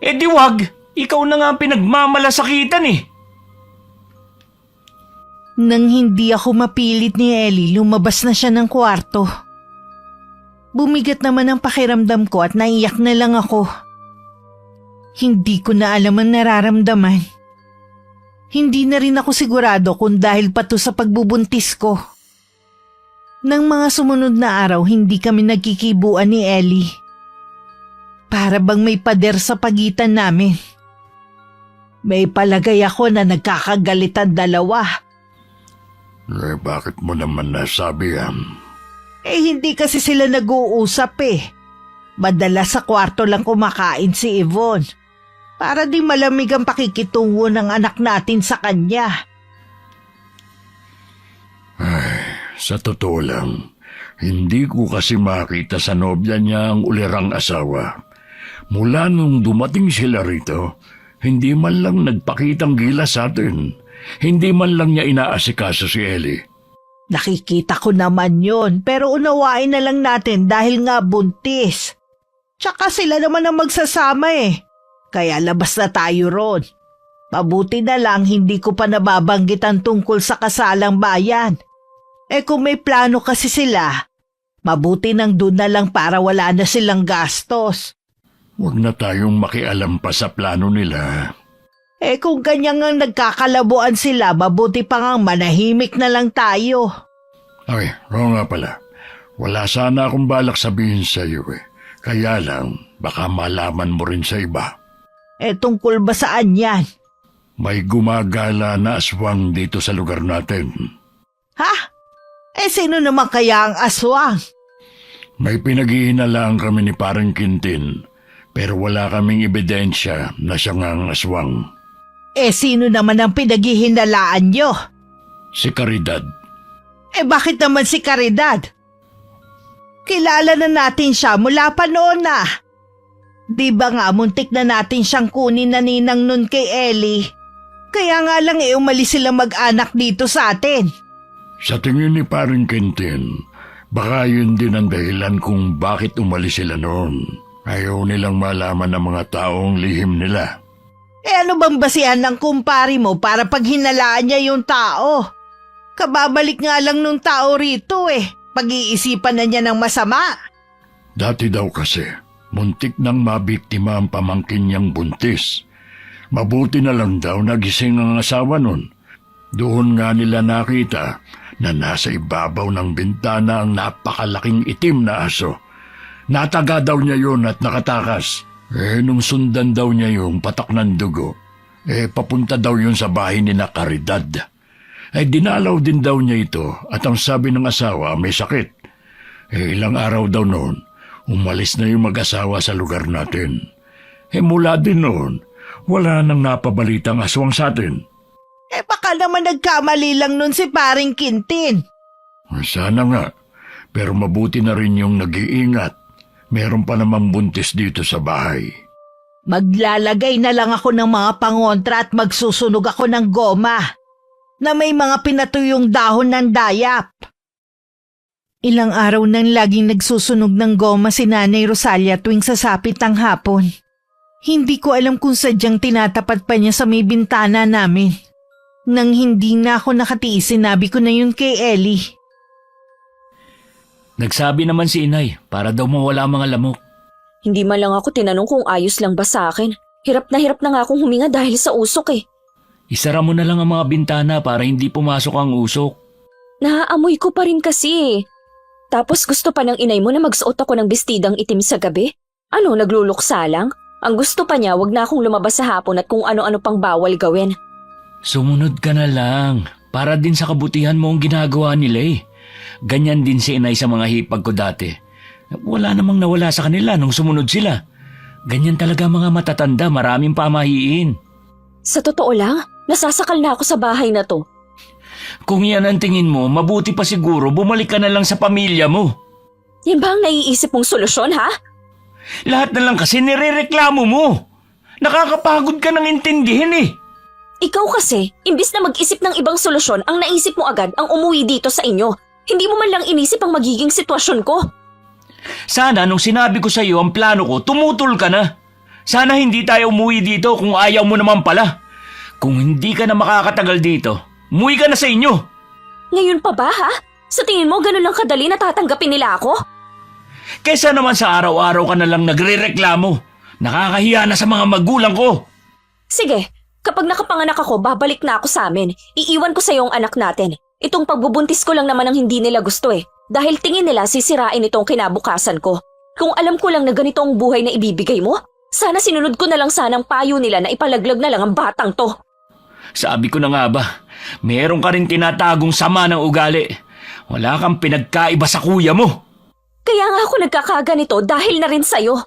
Eh di wag, ikaw na nga ang pinagmamalasakitan eh. Nang hindi ako mapilit ni Ellie, lumabas na siya ng kwarto. Bumigat naman ang pakiramdam ko at naiyak na lang ako. Hindi ko na alam ang nararamdaman. Hindi na rin ako sigurado kung dahil pa to sa pagbubuntis ko. Nang mga sumunod na araw, hindi kami nagkikibuan ni Ellie. Para bang may pader sa pagitan namin. May palagay ako na nagkakagalitan dalawa. Bakit mo naman nasabi yan? Hindi kasi sila nag-uusap eh. Madalas sa kwarto lang kumakain si Yvonne. Para di malamig ang pakikitungo ng anak natin sa kanya. Sa totoo lang, hindi ko kasi makita sa nobya niya ang ulirang asawa. Mula nung dumating sila rito, hindi man lang nagpakitang gilas sa atin. Hindi man lang niya inaasikaso si Ellie. Nakikita ko naman yon, pero unawain na lang natin dahil nga buntis. Tsaka sila naman ang magsasama eh. Kaya labas na tayo ron. Mabuti na lang hindi ko pa nababanggit ang tungkol sa kasalang bayan. Kung may plano kasi sila, mabuti nang doon na lang para wala na silang gastos. Huwag na tayong makialam pa sa plano nila. Kung ganyan ang nagkakalabuan sila, mabuti pa ngang manahimik na lang tayo. Ay, oo nga pala. Wala sana akong balak sabihin sa iyo eh. Kaya lang, baka malaman mo rin sa iba. Tungkol ba saan yan? May gumagala na aswang dito sa lugar natin. Ha? Sino naman kaya ang aswang? May pinaghihinalaan kami ni Parang Quintin, pero wala kaming ebidensya na siya nga ang aswang. Sino naman ang pinaghihinalaan nyo? Si Caridad. Bakit naman si Caridad? Kilala na natin siya mula pa noon na. Di ba nga muntik na natin siyang kunin na ninang nun kay Ellie? Kaya nga lang umalis sila mag-anak dito sa atin. Sa tingin ni Parang Quintin, baka yun din ang dahilan kung bakit umalis sila noon. Ayaw nilang malaman ng mga taong lihim nila. Ano bang basihan ng kumpari mo para pag hinalaan niya yung tao? Kababalik nga lang nung tao rito Pag-iisipan na niya ng masama. Dati daw kasi, muntik nang mabiktima ang pamangkin niyang buntis. Mabuti na lang daw nagising ang asawa nun. Doon nga nila nakita na nasa ibabaw ng bintana ang napakalaking itim na aso. Nataga daw niya yun at nakatakas. Nung sundan daw niya yung patak ng dugo, papunta daw yun sa bahay ni na Caridad. Dinalaw din daw niya ito at ang sabi ng asawa may sakit. Ilang araw daw noon, umalis na yung mag-asawa sa lugar natin. Mula din noon, wala nang napabalitang aswang sa atin. Baka naman nagkamali lang nun si paring Quintin. Sana nga, pero mabuti na rin yung nag-iingat. Meron pa namang buntis dito sa bahay. Maglalagay na lang ako ng mga pangontra at magsusunog ako ng goma na may mga pinatuyong dahon ng dayap. Ilang araw nang laging nagsusunog ng goma si Nanay Rosalia tuwing sasapit ang hapon. Hindi ko alam kung sadyang tinatapat pa niya sa may bintana namin. Nang hindi na ako nakatiis, sinabi ko na yun kay Ellie. Nagsabi naman si inay para daw mawala ang mga lamok. Hindi man lang ako tinanong kung ayos lang ba sa akin. Hirap na nga akong huminga dahil sa usok Isara mo na lang ang mga bintana para hindi pumasok ang usok. Naaamoy ko pa rin kasi Tapos gusto pa ng inay mo na magsuot ako ng bestidang itim sa gabi? Ano, nagluluksa lang? Ang gusto pa niya, wag na akong lumabas sa hapon at kung ano-ano pang bawal gawin. Sumunod ka na lang. Para din sa kabutihan mo ang ginagawa nila Ganyan din si inay sa mga hipag ko dati. Wala namang nawala sa kanila nung sumunod sila. Ganyan talaga mga matatanda, maraming pamahiin. Sa totoo lang, nasasakal na ako sa bahay na to. Kung yan ang tingin mo, mabuti pa siguro bumalik ka na lang sa pamilya mo. Yan ba ang naiisip mong solusyon, ha? Lahat na lang kasi nirereklamo mo. Nakakapagod ka nang intindihin Ikaw kasi, imbis na mag-isip ng ibang solusyon, ang naisip mo agad ang umuwi dito sa inyo. Hindi mo man lang inisip ang magiging sitwasyon ko. Sana nung sinabi ko sa iyo ang plano ko, tumutol ka na. Sana hindi tayo umuwi dito kung ayaw mo naman pala. Kung hindi ka na makakatagal dito, umuwi ka na sa inyo. Ngayon pa ba, ha? Sa tingin mo, ganun lang kadali na tatanggapin nila ako? Kesa naman sa araw-araw ka na lang nagrereklamo. Nakakahiya na sa mga magulang ko. Sige, kapag nakapanganak ako, babalik na ako sa amin. Iiwan ko sa iyo ang anak natin. Itong pagbubuntis ko lang naman ang hindi nila gusto Dahil tingin nila sisirain itong kinabukasan ko. Kung alam ko lang na ganito ang buhay na ibibigay mo, sana sinunod ko na lang sanang payo nila na ipalaglag na lang ang batang to. Sabi ko na nga ba, meron ka rin tinatagong sama ng ugali. Wala kang pinagkaiba sa kuya mo. Kaya nga ako nagkakaganito dahil na rin sa'yo.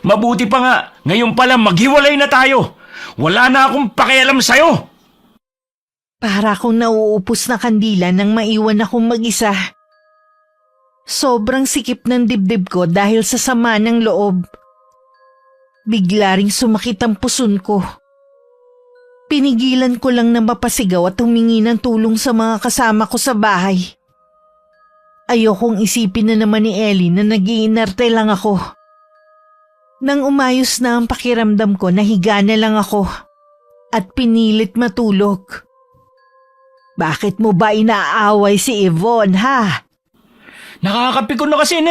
Mabuti pa nga, ngayon pala maghiwalay na tayo. Wala na akong pakialam sa'yo. Para akong nauupos na kandila nang maiwan akong mag-isa. Sobrang sikip ng dibdib ko dahil sa sama ng loob. Bigla ring sumakit ang puson ko. Pinigilan ko lang na mapasigaw at humingi ng tulong sa mga kasama ko sa bahay. Ayokong isipin na naman ni Ellie na nag-iinarte lang ako. Nang umayos na ang pakiramdam ko, nahiga na lang ako at pinilit matulog. Bakit mo ba inaaway si Yvonne, ha? Nakakapikon na kasi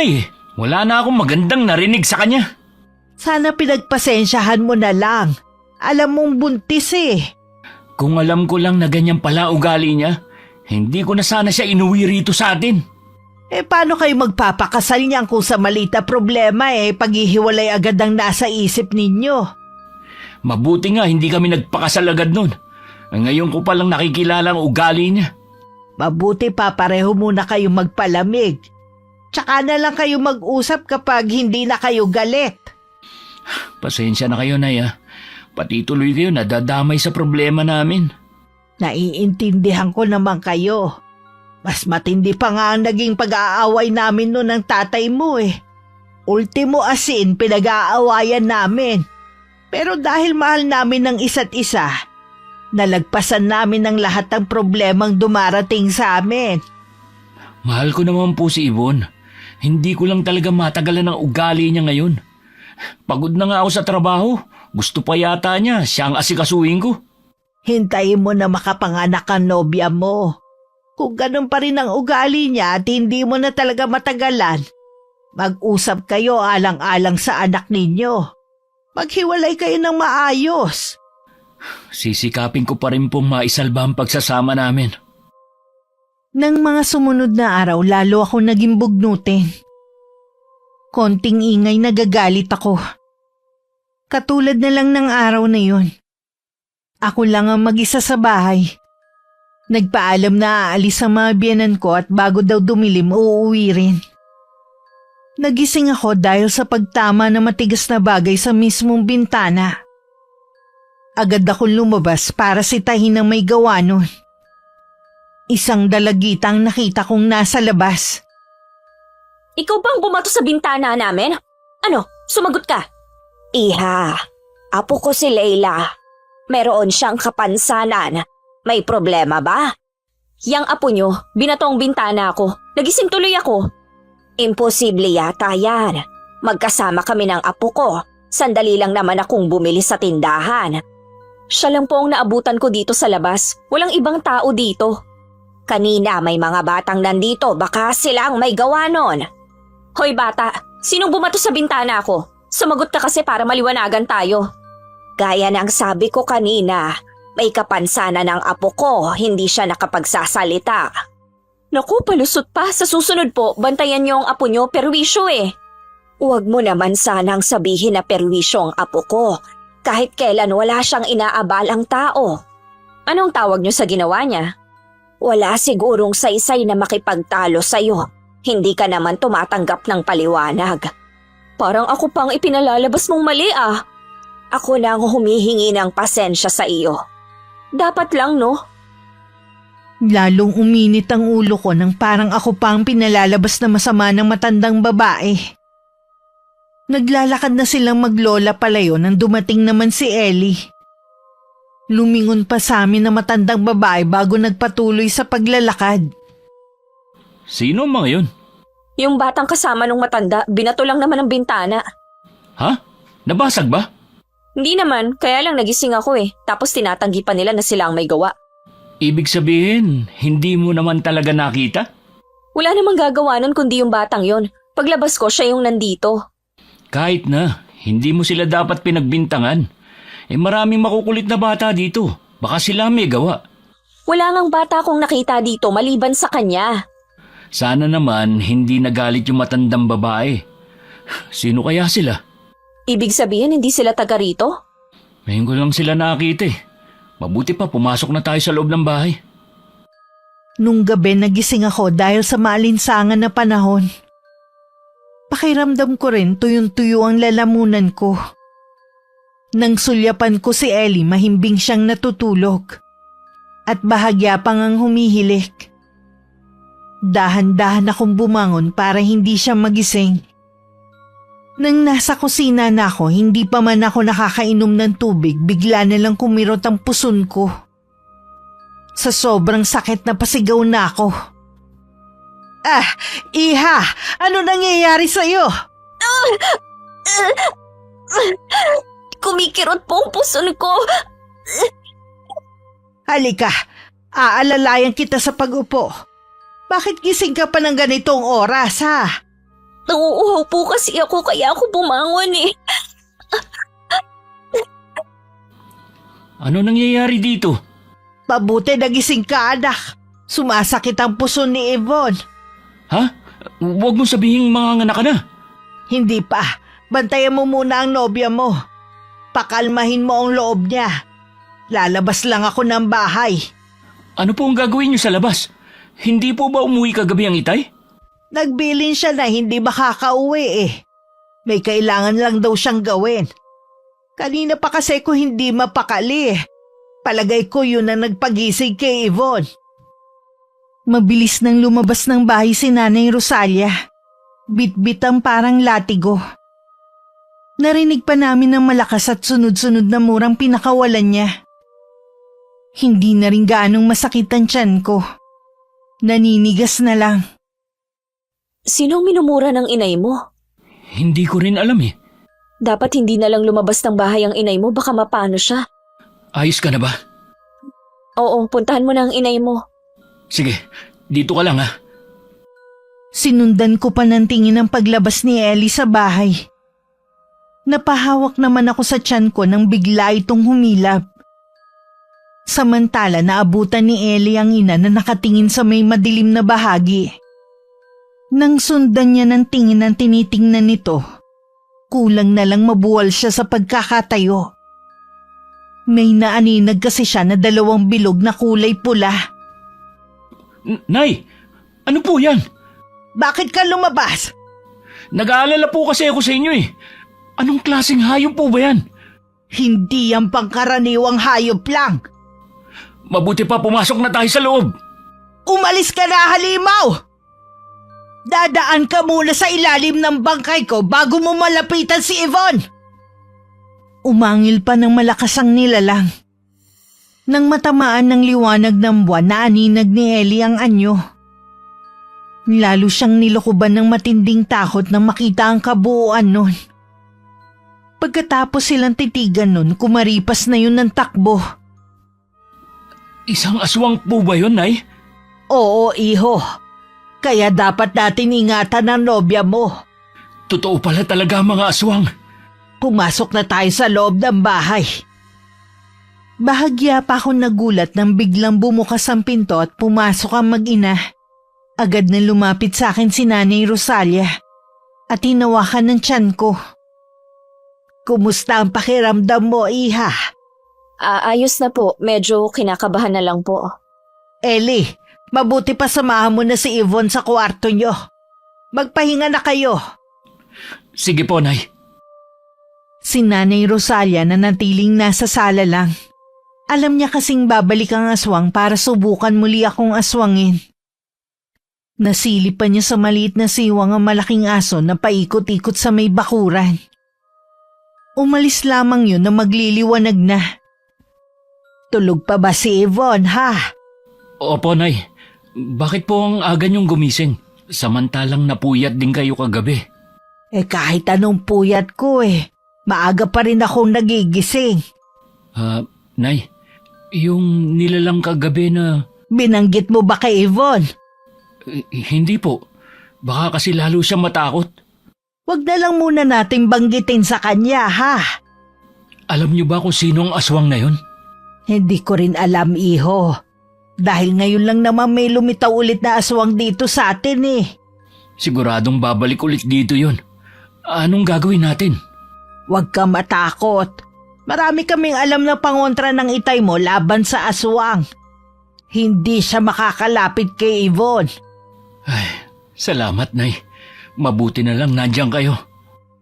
Wala na akong magandang narinig sa kanya. Sana pinagpasensyahan mo na lang. Alam mong buntis Kung alam ko lang na ganyan pala ugali niya, hindi ko na sana siya inuwi rito sa atin. Paano kayo magpapakasal niyan kung sa malita problema paghihiwalay agad ang nasa isip ninyo? Mabuti nga hindi kami nagpakasal agad nun. Ngayon ko palang nakikilala ang ugali niya. Mabuti pa pareho muna kayo magpalamig. Tsaka na lang kayo mag-usap kapag hindi na kayo galit. Pasensya na kayo, Nay. Pati tuloy kayo nadadamay sa problema namin. Naiintindihan ko naman kayo. Mas matindi pa nga ang naging pag-aaway namin noon ng tatay mo Ultimo asin pinag-aawayan namin. Pero dahil mahal namin ng isa't isa, nalagpasan namin ang lahat ng problemang dumarating sa amin. Mahal ko naman po si Yvonne. Hindi ko lang talaga matagalan ang ugali niya ngayon. Pagod na nga ako sa trabaho. Gusto pa yata niya, siya ang asikasuhin ko. Hintayin mo na makapanganak ang nobya mo. Kung ganun pa rin ang ugali niya at hindi mo na talaga matagalan, mag-usap kayo alang-alang sa anak ninyo. Maghiwalay kayo ng maayos. Sisikapin ko pa rin pong maisalba ang pagsasama namin. Nang mga sumunod na araw, lalo ako naging bugnutin. Konting ingay, nagagalit ako. Katulad na lang ng araw na yun. Ako lang ang mag-isa sa bahay. Nagpaalam na aalis ang mga biyenan ko at bago daw dumilim, uuwi rin. Nagising ako dahil sa pagtama na matigas na bagay sa mismong bintana. Agad akong lumabas para sitahin ang may gawa nun. Isang dalagitang nakita kong nasa labas. Ikaw bang bumato sa bintana namin? Ano, sumagot ka? Iha, apo ko si Leila. Meron siyang kapansanan. May problema ba? Yang apo nyo, binatong bintana ko. Nagising tuloy ako. Imposible yata yan. Magkasama kami ng apo ko. Sandali lang naman akong bumili sa tindahan. Siya lang po ang naabutan ko dito sa labas. Walang ibang tao dito. Kanina may mga batang nandito. Baka sila ang may gawa nun. Hoy bata, sinong bumato sa bintana ko? Sumagot ka kasi para maliwanagan tayo. Gaya ng sabi ko kanina, may kapansanan ng apo ko, hindi siya nakapagsasalita. Naku, palusot pa. Sa susunod po, bantayan niyo ang apo niyo, perwisyo eh. Huwag mo naman sanang sabihin na perwisyo ang apo ko. Kahit kailan wala siyang inaabalang tao. Anong tawag niyo sa ginawa niya? Wala sigurong saysay na makipagtalo sa'yo. Hindi ka naman tumatanggap ng paliwanag. Parang ako pang ipinalalabas mong mali ah. Ako lang humihingi ng pasensya sa iyo. Dapat lang no? Lalong uminit ang ulo ko nang parang ako pa ang pinalalabas na masama ng matandang babae. Naglalakad na silang maglola palayo nang dumating naman si Ellie. Lumingon pa sa amin na matandang babae bago nagpatuloy sa paglalakad. Sino ang mga yun? Yung batang kasama nung matanda, binato lang naman ang bintana. Ha? Nabasag ba? Hindi naman, kaya lang nagising ako eh. Tapos tinatanggi pa nila na sila ang may gawa. Ibig sabihin, hindi mo naman talaga nakita? Wala namang gagawa nun kundi yung batang yon. Paglabas ko, siya yung nandito. Kahit na, hindi mo sila dapat pinagbintangan. Maraming makukulit na bata dito. Baka sila may gawa. Wala ngang bata akong nakita dito maliban sa kanya. Sana naman hindi nagalit yung matandang babae. Sino kaya sila? Ibig sabihin hindi sila taga rito? Ngayon ko lang sila nakita eh. Mabuti pa pumasok na tayo sa loob ng bahay. Nung gabi nagising ako dahil sa maalinsangan na panahon. Pakiramdam ko rin tuyong-tuyo ang lalamunan ko. Nang sulyapan ko si Ellie, mahimbing siyang natutulog. At bahagya pang ang humihilik. Dahan-dahan akong bumangon para hindi siya magising. Nang nasa kusina na ako, hindi pa man ako nakakainom ng tubig, bigla na lang kumirot ang puson ko. Sa sobrang sakit na pasigaw na ako. Ah, Iha! Ano nangyayari sa'yo? Kumikirot po ang puson ko. Halika, aalalayan kita sa pag-upo. Bakit gising ka pa ng ganitong oras, ha? Nauuhaw po kasi ako kaya ako bumangon eh. Ano nangyayari dito? Pabuti nagising ka, anak. Sumasakit ang puso ni Yvonne. Ha? Huwag mo sabihing manganganak ka na. Hindi pa. Bantayan mo muna ang nobya mo. Pakalmahin mo ang loob niya. Lalabas lang ako ng bahay. Ano po ang gagawin niyo sa labas? Hindi po ba umuwi kagabi ang itay? Nagbilin siya na hindi makakauwi eh. May kailangan lang daw siyang gawin. Kanina pa kasi ko hindi mapakali eh. Palagay ko yun ang nagpagising kay Yvonne. Mabilis nang lumabas ng bahay si Nanay Rosalia. Bit-bit ang parang latigo. Narinig pa namin ng malakas at sunod-sunod na murang pinakawalan niya. Hindi na rin gaanong masakit ang tiyan ko. Naninigas na lang. Sinong minumura ng inay mo? Hindi ko rin alam eh. Dapat hindi na lang lumabas ng bahay ang inay mo, baka mapano siya. Ayos ka na ba? Oo, puntahan mo na ang inay mo. Sige, dito ka lang ha. Sinundan ko pa ng tingin ang paglabas ni Ellie sa bahay. Napahawak naman ako sa tiyan ko nang bigla itong humilap. Samantala naabutan ni Ellie ang ina na nakatingin sa may madilim na bahagi. Nang sundan niya ng tingin ang tinitingnan nito, kulang na lang mabuwal siya sa pagkakatayo. May naaninag kasi siya na 2 bilog na kulay pula. Nay, ano po yan? Bakit ka lumabas? Nag-aalala po kasi ako sa inyo eh. Anong klaseng hayop po ba yan? Hindi yan pangkaraniwang hayop lang. Mabuti pa pumasok na tayo sa loob. Umalis ka na, halimaw! Dadaan ka muna sa ilalim ng bangkay ko bago mo malapitan si Yvonne. Umangil pa ng malakas ang nilalang. Nang matamaan ng liwanag ng buwan, naaninag ni Ellie ang anyo. Lalo siyang nilukuban ng matinding takot nang makita ang kabuuan nun. Pagkatapos silang titigan nun, kumaripas na yun ng takbo. Isang aswang po ba yun, Nay? Oo, iho. Kaya dapat natin ingatan ang nobya mo. Totoo pala talaga mga aswang. Pumasok na tayo sa loob ng bahay. Bahagya pa ako nagulat nang biglang bumukas ang pinto at pumasok ang mag-ina. Agad na lumapit sa akin si Nanay Rosalia at hinawakan ng tiyan ko. Kumusta ang pakiramdam mo, iha? Ayos na po, medyo kinakabahan na lang po. Ellie, mabuti pa samahan mo na si Yvonne sa kwarto nyo. Magpahinga na kayo. Sige po, Nay. Si Nanay Rosalia na natiling nasa sala lang. Alam niya kasing babalik ang aswang para subukan muli akong aswangin. Nasilip pa niya sa maliit na siwang ang malaking aso na paikot-ikot sa may bakuran. Umalis lamang yun na magliliwanag na. Tulog pa ba si Yvonne, ha? Opo, Nay. Bakit po ang aga niyong gumising? Samantalang napuyat din kayo kagabi. Kahit anong puyat ko maaga pa rin akong nagigising. Nay, yung nilalang kagabi na... Binanggit mo ba kay Yvonne? Hindi po. Baka kasi lalo siya matakot. Wag na lang muna nating banggitin sa kanya, ha? Alam niyo ba kung sino ang aswang na yun? Hindi ko rin alam, iho. Dahil ngayon lang naman may lumitaw ulit na aswang dito sa atin Siguradong babalik ulit dito yun. Anong gagawin natin? Huwag ka matakot. Marami kaming alam na pangontra ng itay mo laban sa aswang. Hindi siya makakalapit kay Yvonne. Ay, salamat, Nay. Mabuti na lang nandiyan kayo.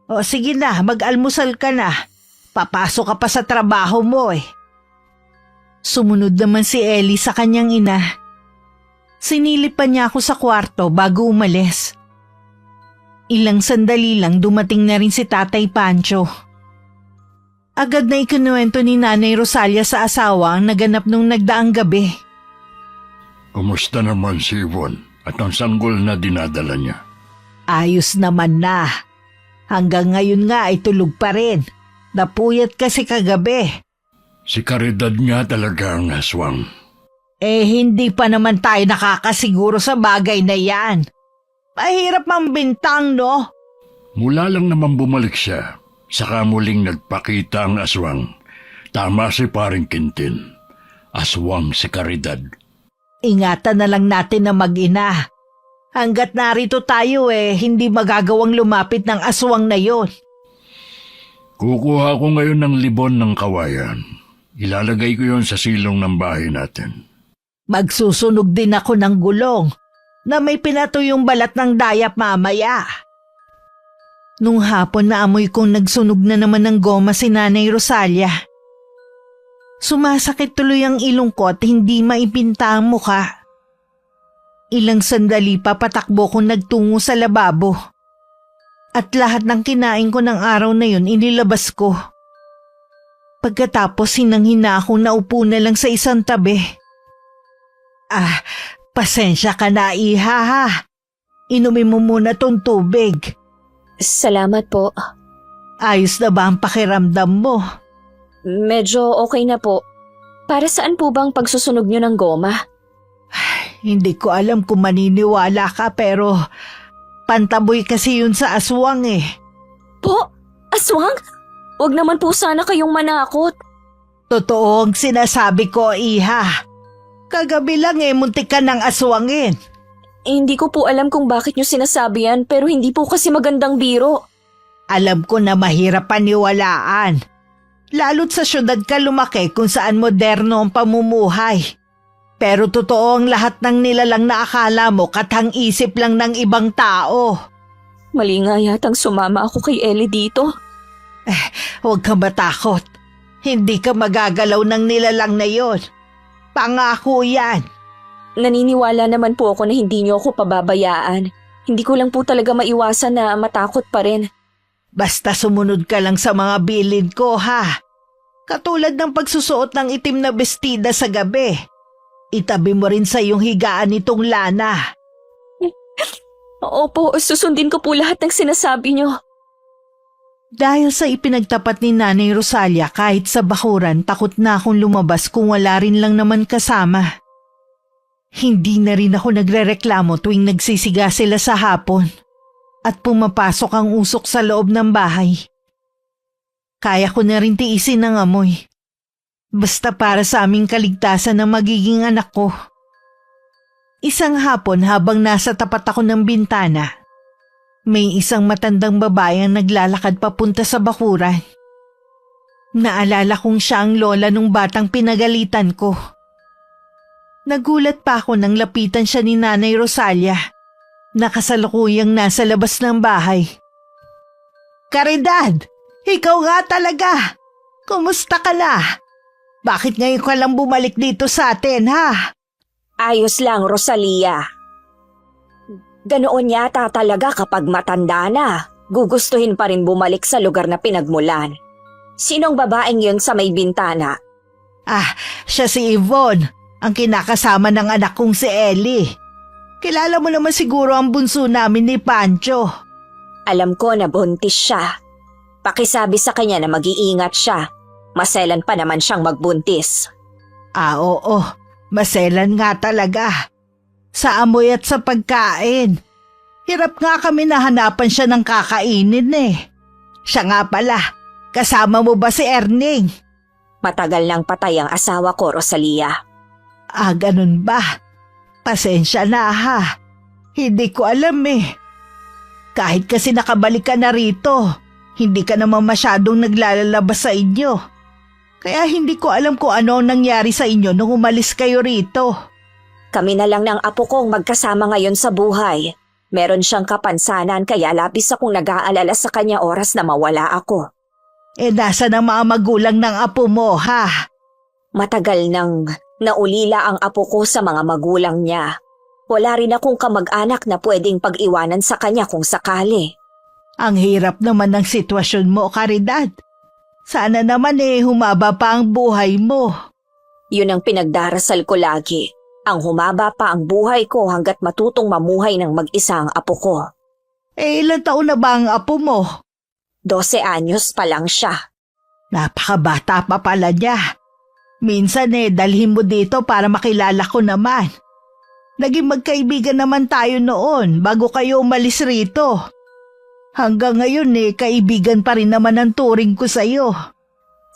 O sige na, mag-almusal ka na. Papasok ka pa sa trabaho mo Sumunod naman si Ellie sa kanyang ina. Sinilip pa niya ako sa kwarto bago umalis. Ilang sandali lang dumating na rin si Tatay Pancho. Agad na ikinuwento ni Nanay Rosalia sa asawa ang naganap nung nagdaang gabi. Kumusta naman si Yvonne at ang sanggol na dinadala niya? Ayos naman na. Hanggang ngayon nga ay tulog pa rin. Napuyat kasi kagabi. Si Caridad nga talaga ang aswang. Hindi pa naman tayo nakakasiguro sa bagay na yan. Mahirap ang bintang, no? Mula lang naman bumalik siya, saka muling nagpakita ang aswang. Tama si Paring Quintin. Aswang si Caridad. Ingatan na lang natin na mag-ina. Hanggat narito tayo hindi magagawang lumapit ng aswang na yon. Kukuha ko ngayon ng libon ng kawayan. Ilalagay ko yon sa silong ng bahay natin. Magsusunog din ako ng gulong na may pinatuyong balat ng dayap mamaya. Nung hapon naamoy kong nagsunog na naman ng goma si Nanay Rosalia. Sumasakit tuloy ang ilong ko at hindi maipinta ang mukha. Ilang sandali pa patakbo kong nagtungo sa lababo. At lahat ng kinain ko ng araw na yun inilabas ko. Pagkatapos hinang-hina akong naupo na lang sa isang tabi. Pasensya ka na, iha ha. Inumin mo muna tong tubig. Salamat po. Ayos na ba ang pakiramdam mo? Medyo okay na po. Para saan po bang pagsusunog nyo ng goma? Hindi ko alam kung maniniwala ka pero pantaboy kasi yun sa aswang eh. Po? Aswang? Huwag naman po sana kayong manakot. Totoo ang sinasabi ko, Iha. Kagabi lang muntik ka ng aswangin. Hindi ko po alam kung bakit nyo sinasabi yan pero hindi po kasi magandang biro. Alam ko na mahirap paniwalaan. Lalo't sa syudad ka lumaki kung saan moderno ang pamumuhay. Pero totoo ang lahat ng nilalang na akala mo kathang-isip lang ng ibang tao. Mali nga yatang sumama ako kay Ellie dito. Huwag ka matakot. Hindi ka magagalaw ng nilalang na yon. Pangako yan. Naniniwala naman po ako na hindi nyo ako pababayaan. Hindi ko lang po talaga maiwasan na matakot pa rin. Basta sumunod ka lang sa mga bilin ko, ha? Katulad ng pagsusuot ng itim na bestida sa gabi. Itabi mo rin sa iyong higaan itong lana. Opo, susundin ko po lahat ng sinasabi nyo. Dahil sa ipinagtapat ni Nanay Rosalia kahit sa bakuran, takot na akong lumabas kung wala rin lang naman kasama. Hindi na rin ako nagrereklamo tuwing nagsisiga sila sa hapon at pumapasok ang usok sa loob ng bahay. Kaya ko na rin tiisin ang amoy. Basta para sa aming kaligtasan ng magiging anak ko. Isang hapon habang nasa tapat ako ng bintana, may isang matandang babae ang naglalakad papunta sa bakuran. Naalala kong siya ang lola nung batang pinagalitan ko. Nagulat pa ako nang lapitan siya ni Nanay Rosalia, nakasalukuyang nasa labas ng bahay. Caridad! Ikaw nga talaga! Kumusta ka na? Bakit ngayon ka lang bumalik dito sa atin, ha? Ayos lang, Rosalia. Ganoon yata talaga kapag matanda na. Gugustuhin pa rin bumalik sa lugar na pinagmulan. Sinong babaeng yun sa may bintana? Siya si Yvonne, ang kinakasama ng anak kong si Ellie. Kilala mo naman siguro ang bunso namin ni Pancho. Alam ko na buntis siya. Pakisabi sa kanya na mag-iingat siya. Maselan pa naman siyang magbuntis. Oo. Maselan nga talaga. Sa amoy at sa pagkain. Hirap nga kami nahanapan siya ng kakainin eh. Siya nga pala, kasama mo ba si Erning? Matagal nang patay ang asawa ko, Rosalia. Ganun ba? Pasensya na ha. Hindi ko alam eh. Kahit kasi nakabalik ka na rito, hindi ka naman masyadong naglalabas sa inyo. Kaya hindi ko alam kung ano ang nangyari sa inyo nung umalis kayo rito. Kami na lang ng apo kong magkasama ngayon sa buhay. Meron siyang kapansanan kaya labis akong nag-aalala sa kanya oras na mawala ako. Nasa ng mga magulang ng apo mo, ha? Matagal nang naulila ang apo ko sa mga magulang niya. Wala rin akong kamag-anak na pwedeng pag-iwanan sa kanya kung sakali. Ang hirap naman ng sitwasyon mo, Caridad. Sana naman humaba pa ang buhay mo. Yun ang pinagdarasal ko lagi. Ang humaba pa ang buhay ko hanggat matutong mamuhay ng mag-isa ang apo ko. Ilan taon na ba ang apo mo? 12 anyos pa lang siya. Napakabata pa pala niya. Minsan dalhin mo dito para makilala ko naman. Naging magkaibigan naman tayo noon bago kayo umalis rito. Hanggang ngayon kaibigan pa rin naman ang turing ko sa'yo.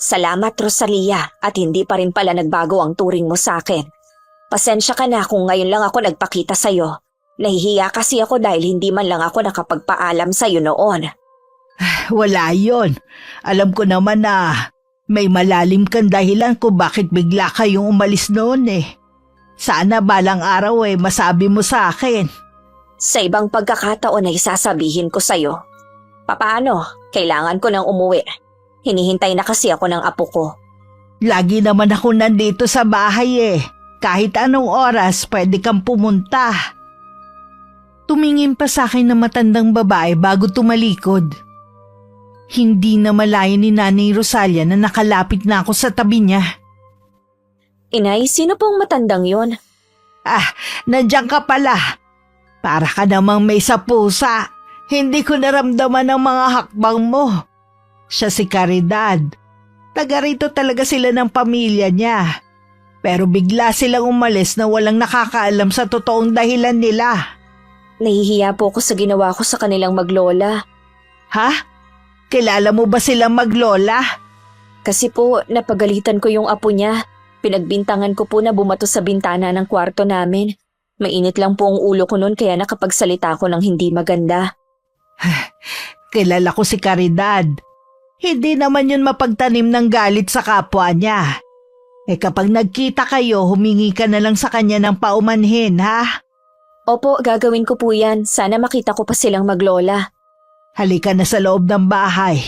Salamat, Rosalia, at hindi pa rin pala nagbago ang turing mo sa akin. Pasensya ka na kung ngayon lang ako nagpakita sa'yo. Nahihiya kasi ako dahil hindi man lang ako nakapagpaalam sa'yo noon. Wala yon. Alam ko naman na may malalim kang dahilan kung bakit bigla kayong umalis noon Sana balang araw masabi mo sa akin. Sa ibang pagkakataon ay sasabihin ko sa'yo. Papaano? Kailangan ko nang umuwi. Hinihintay na kasi ako ng apo ko. Lagi naman ako nandito sa bahay Kahit anong oras pwede kang pumunta. Tumingin pa sa akin na matandang babae bago tumalikod. Hindi na malayo ni Nanay Rosalia na nakalapit na ako sa tabi niya. Inay, sino pong matandang yon? Nandiyan ka pala. Para ka namang may sa pusa. Hindi ko naramdaman ang mga hakbang mo. Siya si Caridad. Taga rito talaga sila ng pamilya niya. Pero bigla silang umalis na walang nakakaalam sa totoong dahilan nila. Nahihiya po ako sa ginawa ko sa kanilang maglola. Ha? Kilala mo ba silang maglola? Kasi po, napagalitan ko yung apo niya. Pinagbintangan ko po na bumato sa bintana ng kwarto namin. Mainit lang po ang ulo ko noon kaya nakapagsalita ko ng hindi maganda. Kilala ko si Caridad. Hindi naman yun mapagtanim ng galit sa kapwa niya. Kapag nagkita kayo, humingi ka na lang sa kanya ng paumanhin, ha? Opo, gagawin ko po yan. Sana makita ko pa silang maglola. Halika na sa loob ng bahay.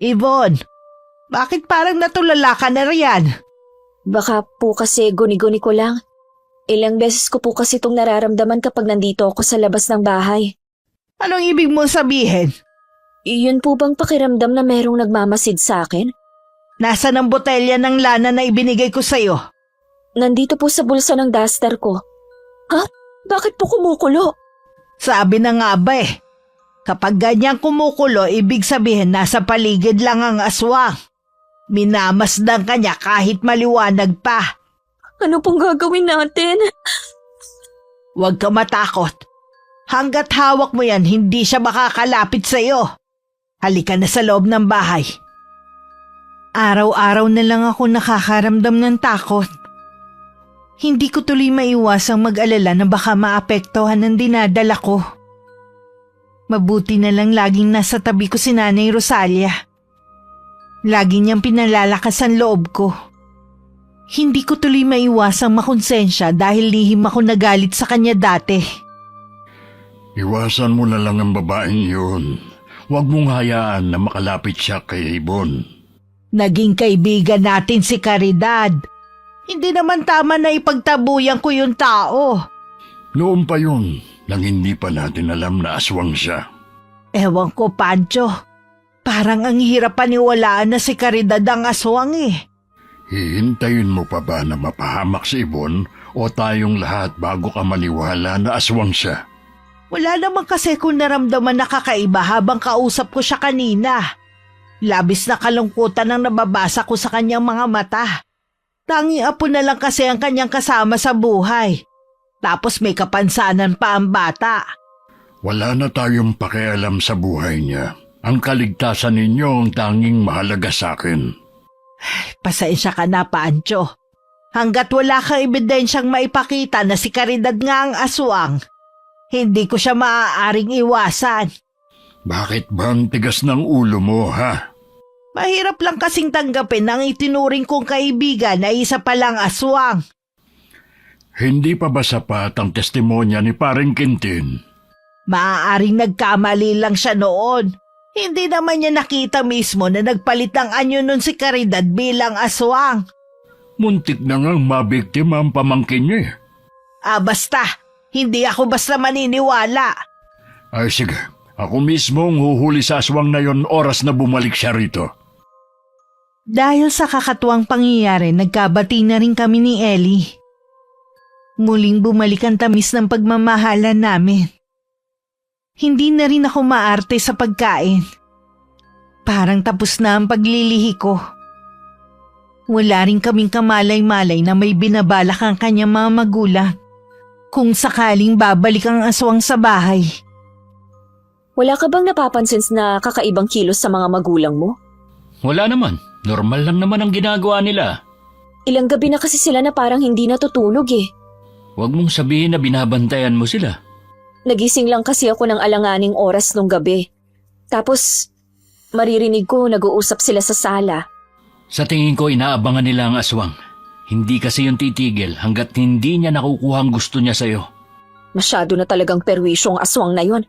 Yvonne, bakit parang natulala ka na riyan? Baka po kasi guni-guni ko lang. Ilang beses ko po kasi itong nararamdaman kapag nandito ako sa labas ng bahay. Anong ibig mo sabihin? Iyon po bang pakiramdam na merong nagmamasid sa akin? Nasaan ang botelya ng lana na ibinigay ko sa'yo? Nandito po sa bulsa ng duster ko. Ha? Bakit po kumukulo? Sabi na nga ba kapag ganyang kumukulo, ibig sabihin nasa paligid lang ang aswang. Minamasdan ka niya kahit maliwanag pa. Ano pong gagawin natin? Huwag ka matakot. Hanggat hawak mo yan, hindi siya makakalapit sa'yo. Halika na sa loob ng bahay. Araw-araw na lang ako nakakaramdam ng takot. Hindi ko tuloy maiwasang mag-alala na baka maapektuhan ang dinadala ko. Mabuti na lang laging nasa tabi ko si Nanay Rosalia. Lagi niyang pinalalakas ang loob ko. Hindi ko tuloy maiwasang makonsensya dahil lihim ako nagalit sa kanya dati. Iwasan mo na lang ang babaeng yun. Huwag mong hayaan na makalapit siya kay Ibon. Naging kaibigan natin si Caridad. Hindi naman tama na ipagtabuyan ko yung tao. Noon pa yun, nang hindi pa natin alam na aswang siya. Ewan ko, Pancho. Parang ang hirap paniwalaan na si Caridad ang aswang Hihintayin mo pa ba na mapahamak si Ibon o tayong lahat bago ka maniwala na aswang siya? Wala naman kasi kung naramdaman na kakaiba habang kausap ko siya kanina. Labis na kalungkutan ang nababasa ko sa kanyang mga mata. Tanging apo na lang kasi ang kanyang kasama sa buhay. Tapos may kapansanan pa ang bata. Wala na tayong pakialam sa buhay niya. Ang kaligtasan ninyo ang tanging mahalaga sa akin. Pasensya ka na, Pancho. Hanggat wala kang ebidensyang maipakita na si Caridad nga ang aswang, hindi ko siya maaaring iwasan. Bakit bang tigas ng ulo mo, ha? Mahirap lang kasing tanggapin ang itinuring kong kaibigan na isa palang aswang. Hindi pa ba sapat ang testimonya ni Paring Quintin? Maaaring nagkamali lang siya noon. Hindi naman niya nakita mismo na nagpalit ng anyo nun si Caridad bilang aswang. Muntik na ngang mabiktima ang pamangkin niya. Basta. Hindi ako basta maniniwala. Ay sige, ako mismo ang huhuli sa aswang na yon oras na bumalik siya rito. Dahil sa kakatuwang pangyayari, nagkabati na rin kami ni Ellie. Muling bumalik ang tamis ng pagmamahalan namin. Hindi na rin ako maarte sa pagkain. Parang tapos na ang paglilihi ko. Wala rin kaming kamalay-malay na may binabalak ang kanyang mga magulang kung sakaling babalik ang aswang sa bahay. Wala ka bang napapansin na kakaibang kilos sa mga magulang mo? Wala naman. Normal lang naman ang ginagawa nila. Ilang gabi na kasi sila na parang hindi natutulog Huwag mong sabihin na binabantayan mo sila. Nagising lang kasi ako ng alanganing oras nung gabi. Tapos, maririnig ko nag-uusap sila sa sala. Sa tingin ko inaabangan nila ang aswang. Hindi kasi yung titigil hanggat hindi niya nakukuha ang gusto niya sa'yo. Masyado na talagang perwisyong aswang na yon.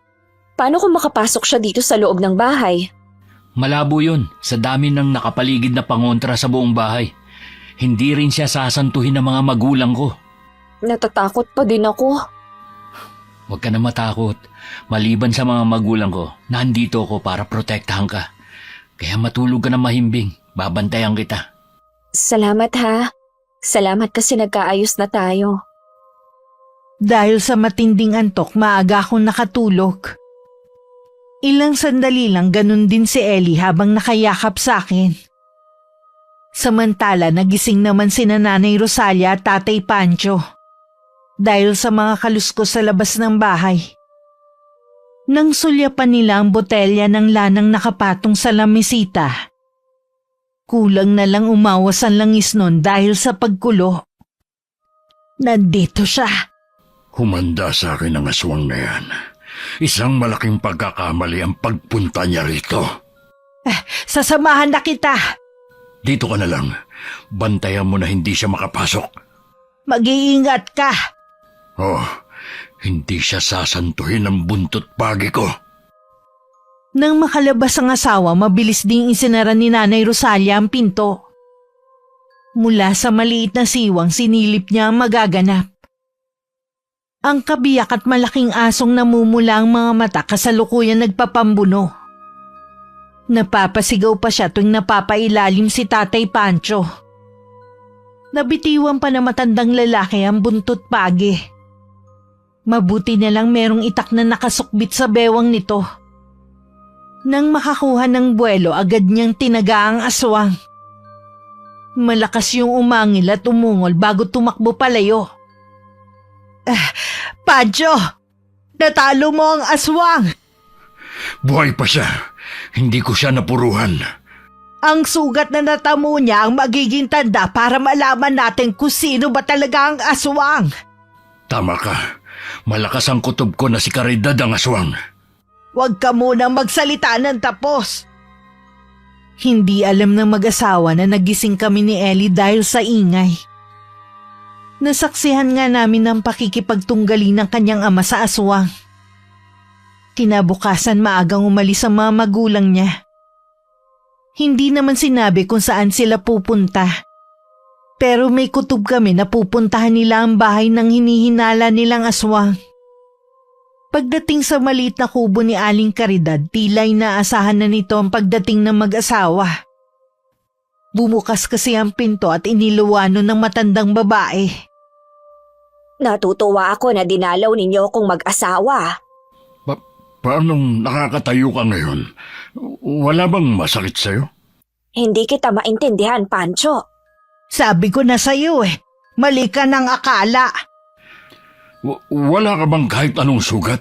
Paano kung makapasok siya dito sa loob ng bahay? Malabo yun sa dami ng nakapaligid na pangontra sa buong bahay. Hindi rin siya sasantuhin ng mga magulang ko. Natatakot pa din ako. Huwag ka na matakot. Maliban sa mga magulang ko, nandito ako para protektahan ka. Kaya matulog ka na mahimbing. Babantayan kita. Salamat ha. Salamat kasi nagkaayos na tayo. Dahil sa matinding antok, maaga akong nakatulog. Ilang sandali lang ganun din si Ellie habang nakayakap sa akin. Samantala nagising naman sina Nanay Rosalia at Tatay Pancho dahil sa mga kaluskos sa labas ng bahay. Nang sulyapan nila ang botelya ng lanang nakapatong sa lamesita, kulang na lang umawas ang langis nun dahil sa pagkulo. Nandito siya. Humanda sa akin ang aswang na yan. Isang malaking pagkakamali ang pagpunta niya rito. Sasamahan na kita. Dito ka na lang. Bantayan mo na hindi siya makapasok. Mag-iingat ka. Oh, hindi siya sasantuhin ng buntot pagi ko. Nang makalabas ang asawa, mabilis ding isinara ni Nanay Rosalia ang pinto. Mula sa maliit na siwang, sinilip niya ang magaganap. Ang kabiyak at malaking asong namumula ang mga mata kasalukuyan nagpapambuno. Napapasigaw pa siya tuwing napapailalim si Tatay Pancho. Nabitiwan pa na matandang lalaki ang buntot pagi. Mabuti na lang merong itak na nakasukbit sa bewang nito. Nang makakuha ng buwelo, agad niyang tinaga ang aswang. Malakas yung umangil at umungol bago tumakbo palayo. Pancho! Natalo mo ang aswang! Buhay pa siya. Hindi ko siya napuruhan. Ang sugat na natamo niya ang magiging tanda para malaman natin kung sino ba talaga ang aswang. Tama ka. Malakas ang kutob ko na si Caridad ang aswang. Huwag ka munang magsalita ng tapos. Hindi alam ng mag-asawa na nagising kami ni Ellie dahil sa ingay. Nasaksihan nga namin ang pakikipagtunggali ng kanyang ama sa aswang. Kinabukasan maagang umalis ang mga magulang niya. Hindi naman sinabi kung saan sila pupunta. Pero may kutob kami na pupuntahan nila ang bahay ng hinihinala nilang aswang. Pagdating sa maliit na kubo ni Aling Caridad, tila'y naasahan na nito ang pagdating ng mag-asawa. Bumukas kasi ang pinto at iniluwano ng matandang babae. Natutuwa ako na dinalaw ninyo akong mag-asawa. Paano nakakatayo ka ngayon? Wala bang masakit sa'yo? Hindi kita maintindihan, Pancho. Sabi ko na sa'yo mali ka ng akala. Wala ka bang kahit anong sugat?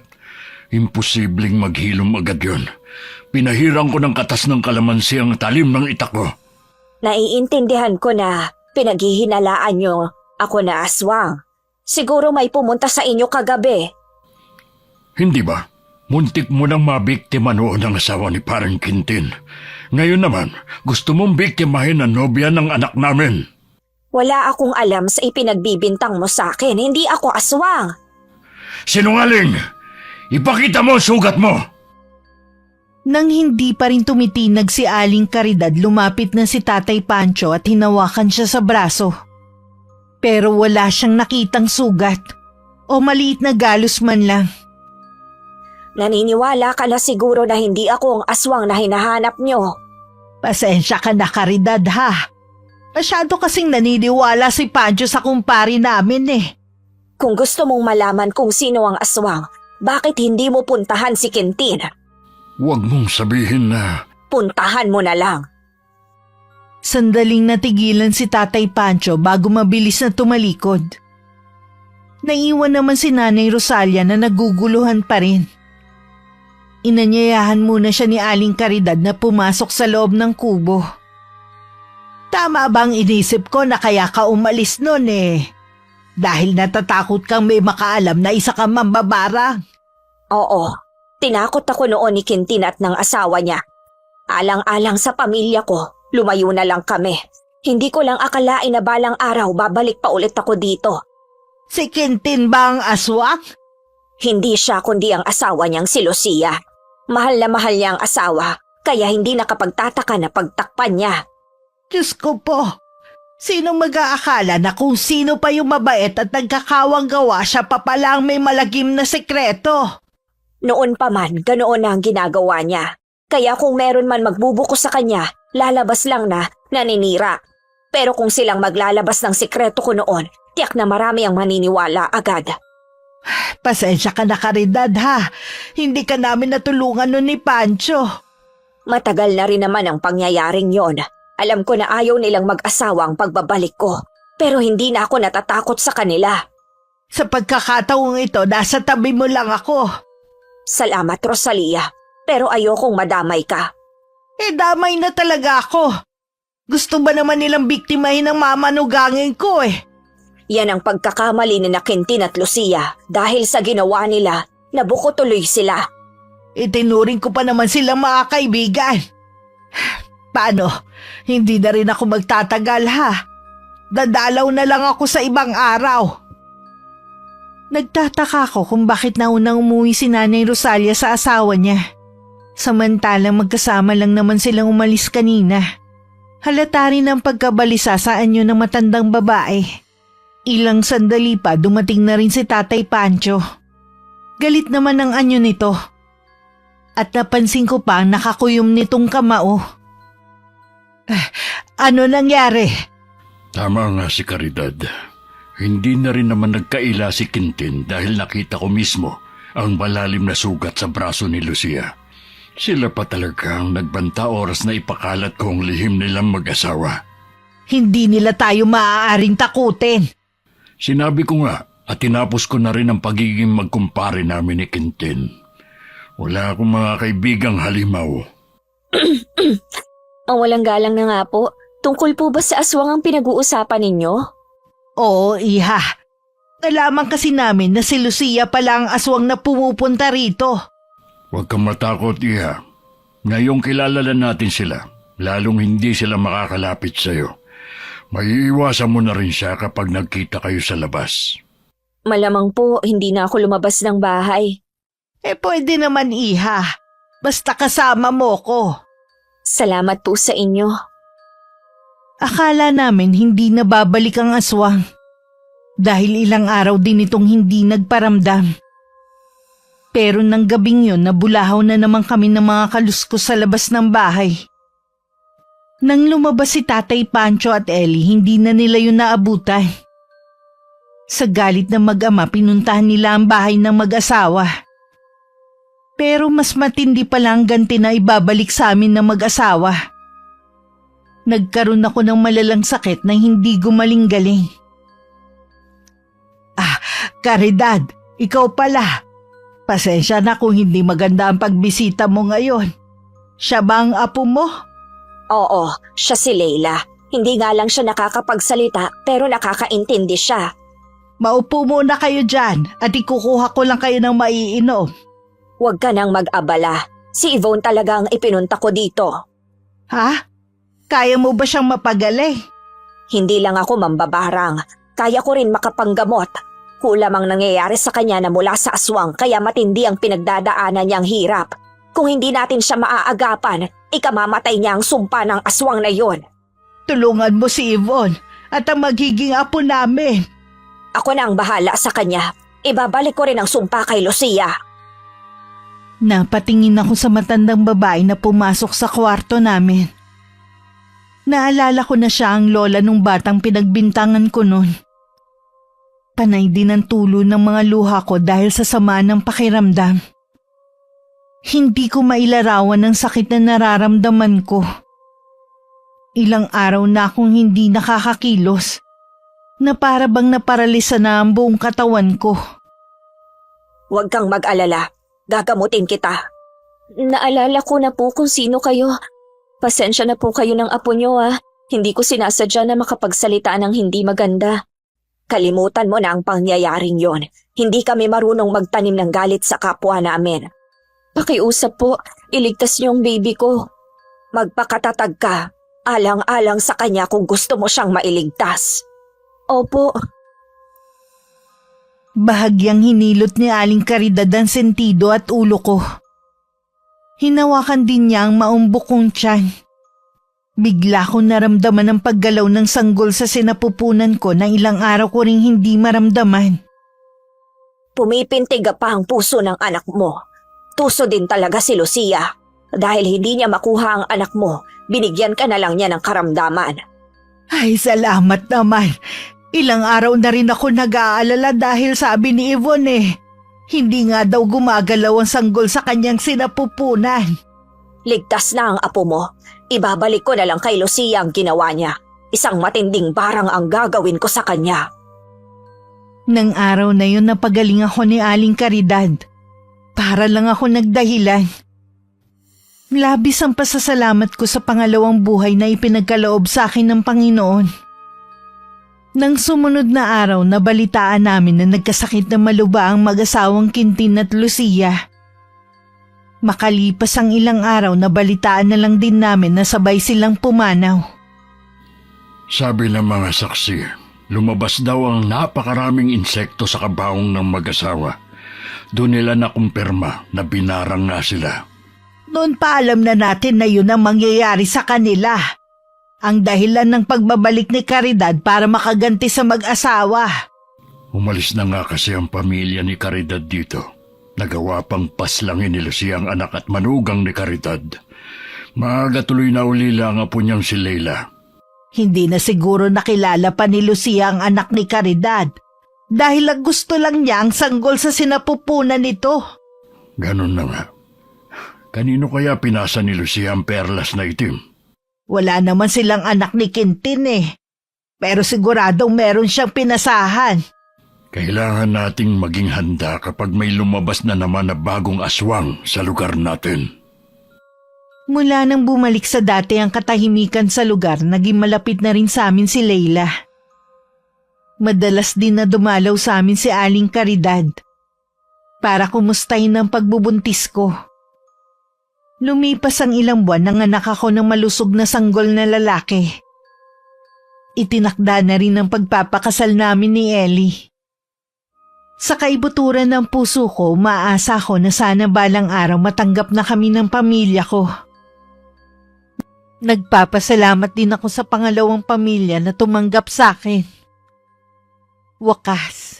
Imposibleng maghilom agad yun. Pinahirang ko ng katas ng kalamansi ang talim ng itak ko. Naiintindihan ko na pinaghihinalaan nyo ako na aswang. Siguro may pumunta sa inyo kagabi. Hindi ba? Muntik mo nang mabiktima noon ang asawa ni Parang Quintin. Ngayon naman, gusto mong biktimahin ang nobya ng anak namin. Wala akong alam sa ipinagbibintang mo sa akin. Hindi ako aswang. Sinungaling! Ipakita mo ang sugat mo! Nang hindi pa rin tumitinag si Aling Caridad, lumapit na si Tatay Pancho at hinawakan siya sa braso. Pero wala siyang nakitang sugat o maliit na galos man lang. Naniniwala ka na siguro na hindi ako ang aswang na hinahanap nyo. Pasensya ka na, Caridad, ha? Masyado kasing naniniwala si Pancho sa kumpari namin Kung gusto mong malaman kung sino ang aswang, bakit hindi mo puntahan si Quintin? Huwag mong sabihin na... Puntahan mo na lang. Sandaling natigilan si Tatay Pancho bago mabilis na tumalikod. Naiwan naman si Nanay Rosalia na naguguluhan pa rin. Inanyayahan muna siya ni Aling Caridad na pumasok sa loob ng kubo. Tama bang inisip ko na kaya ka umalis nun Dahil natatakot kang may makaalam na isa kang mambabarang? Oo, tinakot ako noon ni Quintin at ng asawa niya. Alang-alang sa pamilya ko, lumayo na lang kami. Hindi ko lang akalain na balang araw babalik pa ulit ako dito. Si Quintin ba ang aswang? Hindi siya kundi ang asawa niyang si Lucia. Mahal na mahal niya ang asawa, kaya hindi nakapagtataka na pagtakpan niya. Diyos ko po, sino mag-aakala na kung sino pa yung mabait at nagkakawang gawa siya pa palang may malagim na sekreto? Noon pa man, ganoon na ang ginagawa niya. Kaya kung meron man magbubuko sa kanya, lalabas lang na naninira. Pero kung silang maglalabas ng sekreto ko noon, tiyak na marami ang maniniwala agad. Pasensya ka na, Caridad, ha? Hindi ka namin natulungan nun ni Pancho. Matagal na rin naman ang pangyayaring yon. Alam ko na ayaw nilang mag-asawa ang pagbabalik ko. Pero hindi na ako natatakot sa kanila. Sa pagkakataong ito, nasa tabi mo lang ako. Salamat, Rosalia. Pero ayokong madamay ka. Damay na talaga ako. Gusto ba naman nilang biktimahin ang mamanugangin ko Yan ang pagkakamali ni Quintin at Lucia dahil sa ginawa nila, nabuko tuloy sila. Itinuring ko pa naman silang mga kaibigan. Paano? Hindi na rin ako magtatagal, ha? Dadalaw na lang ako sa ibang araw. Nagtataka ko kung bakit naunang umuwi si Nanay Rosalia sa asawa niya. Samantalang magkasama lang naman silang umalis kanina. Halata rin ang pagkabalisa sa anyo ng matandang babae. Ilang sandali pa dumating na rin si Tatay Pancho. Galit naman ang anyo nito. At napansin ko pa ang nakakuyom nitong kamao. Ano nangyari? Tama nga si Caridad. Hindi na rin naman nagkaila si Quintin dahil nakita ko mismo ang malalim na sugat sa braso ni Lucia. Sila pa talaga ang nagbanta oras na ipakalat ko ang lihim nilang mag-asawa. Hindi nila tayo maaaring takutin. Sinabi ko nga at tinapos ko na rin ang pagiging magkumpare namin ni Quintin. Wala akong mga kaibigang halimaw. Ang walang galang na nga po. Tungkol po ba sa aswang ang pinag-uusapan ninyo? Oo, iha. Nalaman kasi namin na si Lucia pala ang aswang na pumupunta rito. Huwag kang matakot, Iha. Ngayong kilala na natin sila, lalong hindi sila makakalapit sa'yo. Maiiwasan mo na rin siya kapag nagkita kayo sa labas. Malamang po, hindi na ako lumabas ng bahay. Pwede naman, iha. Basta kasama mo ko. Salamat po sa inyo. Akala namin hindi na babalik ang aswang. Dahil ilang araw din itong hindi nagparamdam. Pero nang gabing yun, nabulahaw na naman kami ng mga kaluskos sa labas ng bahay. Nang lumabas si Tatay Pancho at Ellie, hindi na nila yun naabutan. Sa galit ng mag-ama, pinuntahan nila ang bahay ng mag-asawa. Pero mas matindi pala ang ganti na ibabalik sa amin ng mag-asawa. Nagkaroon ako ng malalang sakit na hindi gumaling-galing. Caridad, ikaw pala. Pasensya na kung hindi maganda ang pagbisita mo ngayon. Siya ba ang apo mo? Oo, siya si Leila. Hindi nga lang siya nakakapagsalita pero nakakaintindi siya. Maupo muna kayo dyan at ikukuha ko lang kayo ng maiinom. Huwag ka nang mag-abala. Si Yvonne talaga ang ipinunta ko dito. Ha? Kaya mo ba siyang mapagaling? Hindi lang ako mambabarang. Kaya ko rin makapanggamot. Kulam ang nangyayari sa kanya na mula sa aswang kaya matindi ang pinagdadaanan niyang hirap. Kung hindi natin siya maaagapan, ikamamatay niya ang sumpa ng aswang na yon. Tulungan mo si Yvonne at ang magiging apo namin. Ako na ang bahala sa kanya. Ibabalik ko rin ang sumpa kay Lucia. Napatingin ako sa matandang babae na pumasok sa kwarto namin. Naalala ko na siya ang lola nung batang pinagbintangan ko noon. Panay din ang tulo ng mga luha ko dahil sa sama ng pakiramdam. Hindi ko mailarawan ang sakit na nararamdaman ko. Ilang araw na akong hindi nakakakilos, na para bang naparalisa na ang buong katawan ko. Huwag kang mag-alala. Gagamutin kita. Naalala ko na po kung sino kayo. Pasensya na po kayo ng apo nyo Hindi ko sinasadya na makapagsalita ng hindi maganda. Kalimutan mo na ang pangyayaring yon. Hindi kami marunong magtanim ng galit sa kapwa namin. Pakiusap po, iligtas niyo ang baby ko. Magpakatatag ka, alang-alang sa kanya kung gusto mo siyang mailigtas. Opo. Bahagyang hinilot ni Aling Caridad ang sentido at ulo ko. Hinawakan din niya ang maumbok kong tiyan. Bigla ko naramdaman ang paggalaw ng sanggol sa sinapupunan ko na ilang araw ko ring hindi maramdaman. Pumipintig pa ang puso ng anak mo. Tuso din talaga si Lucia. Dahil hindi niya makuha ang anak mo, binigyan ka na lang niya ng karamdaman. Ay, salamat naman. Ilang araw na rin ako nag-aalala dahil sabi ni Yvonne Hindi nga daw gumagalaw ang sanggol sa kanyang sinapupunan. Ligtas na ang apo mo. Ibabalik ko na lang kay Lucia ang ginawa niya. Isang matinding barang ang gagawin ko sa kanya. Nang araw na yun napagaling ako ni Aling Caridad. Para lang ako nagdahilan. Labis ang pasasalamat ko sa pangalawang buhay na ipinagkaloob sa akin ng Panginoon. Nang sumunod na araw nabalitaan namin na nagkasakit na maluba ang mag-asawang Quintin at Lucia. Makalipas ang ilang araw nabalitaan na lang din namin na sabay silang pumanaw. Sabi ng mga saksi, lumabas daw ang napakaraming insekto sa kabaong ng mag-asawa. Doon nila nakumpirma na binarang nga sila. Noon pa alam na natin na yun ang mangyayari sa kanila. Ang dahilan ng pagbabalik ni Caridad para makaganti sa mag-asawa. Umalis na nga kasi ang pamilya ni Caridad dito. Nagawa pang paslangin ni Lucia ang anak at manugang ni Caridad. Maaga tuloy na ulila ang apo niyang si Leila. Hindi na siguro nakilala pa ni Lucia ang anak ni Caridad. Dahil ang gusto lang niya ang sanggol sa sinapupunan nito. Ganon na nga. Kanino kaya pinasa ni Lucia ang perlas na itim? Wala naman silang anak ni Quintin eh. Pero siguradong meron siyang pinasahan. Kailangan nating maging handa kapag may lumabas na naman na bagong aswang sa lugar natin. Mula nang bumalik sa dati ang katahimikan sa lugar, naging malapit na rin sa amin si Leila. Madalas din na dumalaw sa amin si Aling Caridad para kumustahin ang pagbubuntis ko. Lumipas ang ilang buwan nang anak ako ng malusog na sanggol na lalaki. Itinakda na rin ang pagpapakasal namin ni Ellie. Sa kaibuturan ng puso ko, maasa ko na sana balang araw matanggap na kami ng pamilya ko. Nagpapasalamat din ako sa pangalawang pamilya na tumanggap sa akin. Wakas,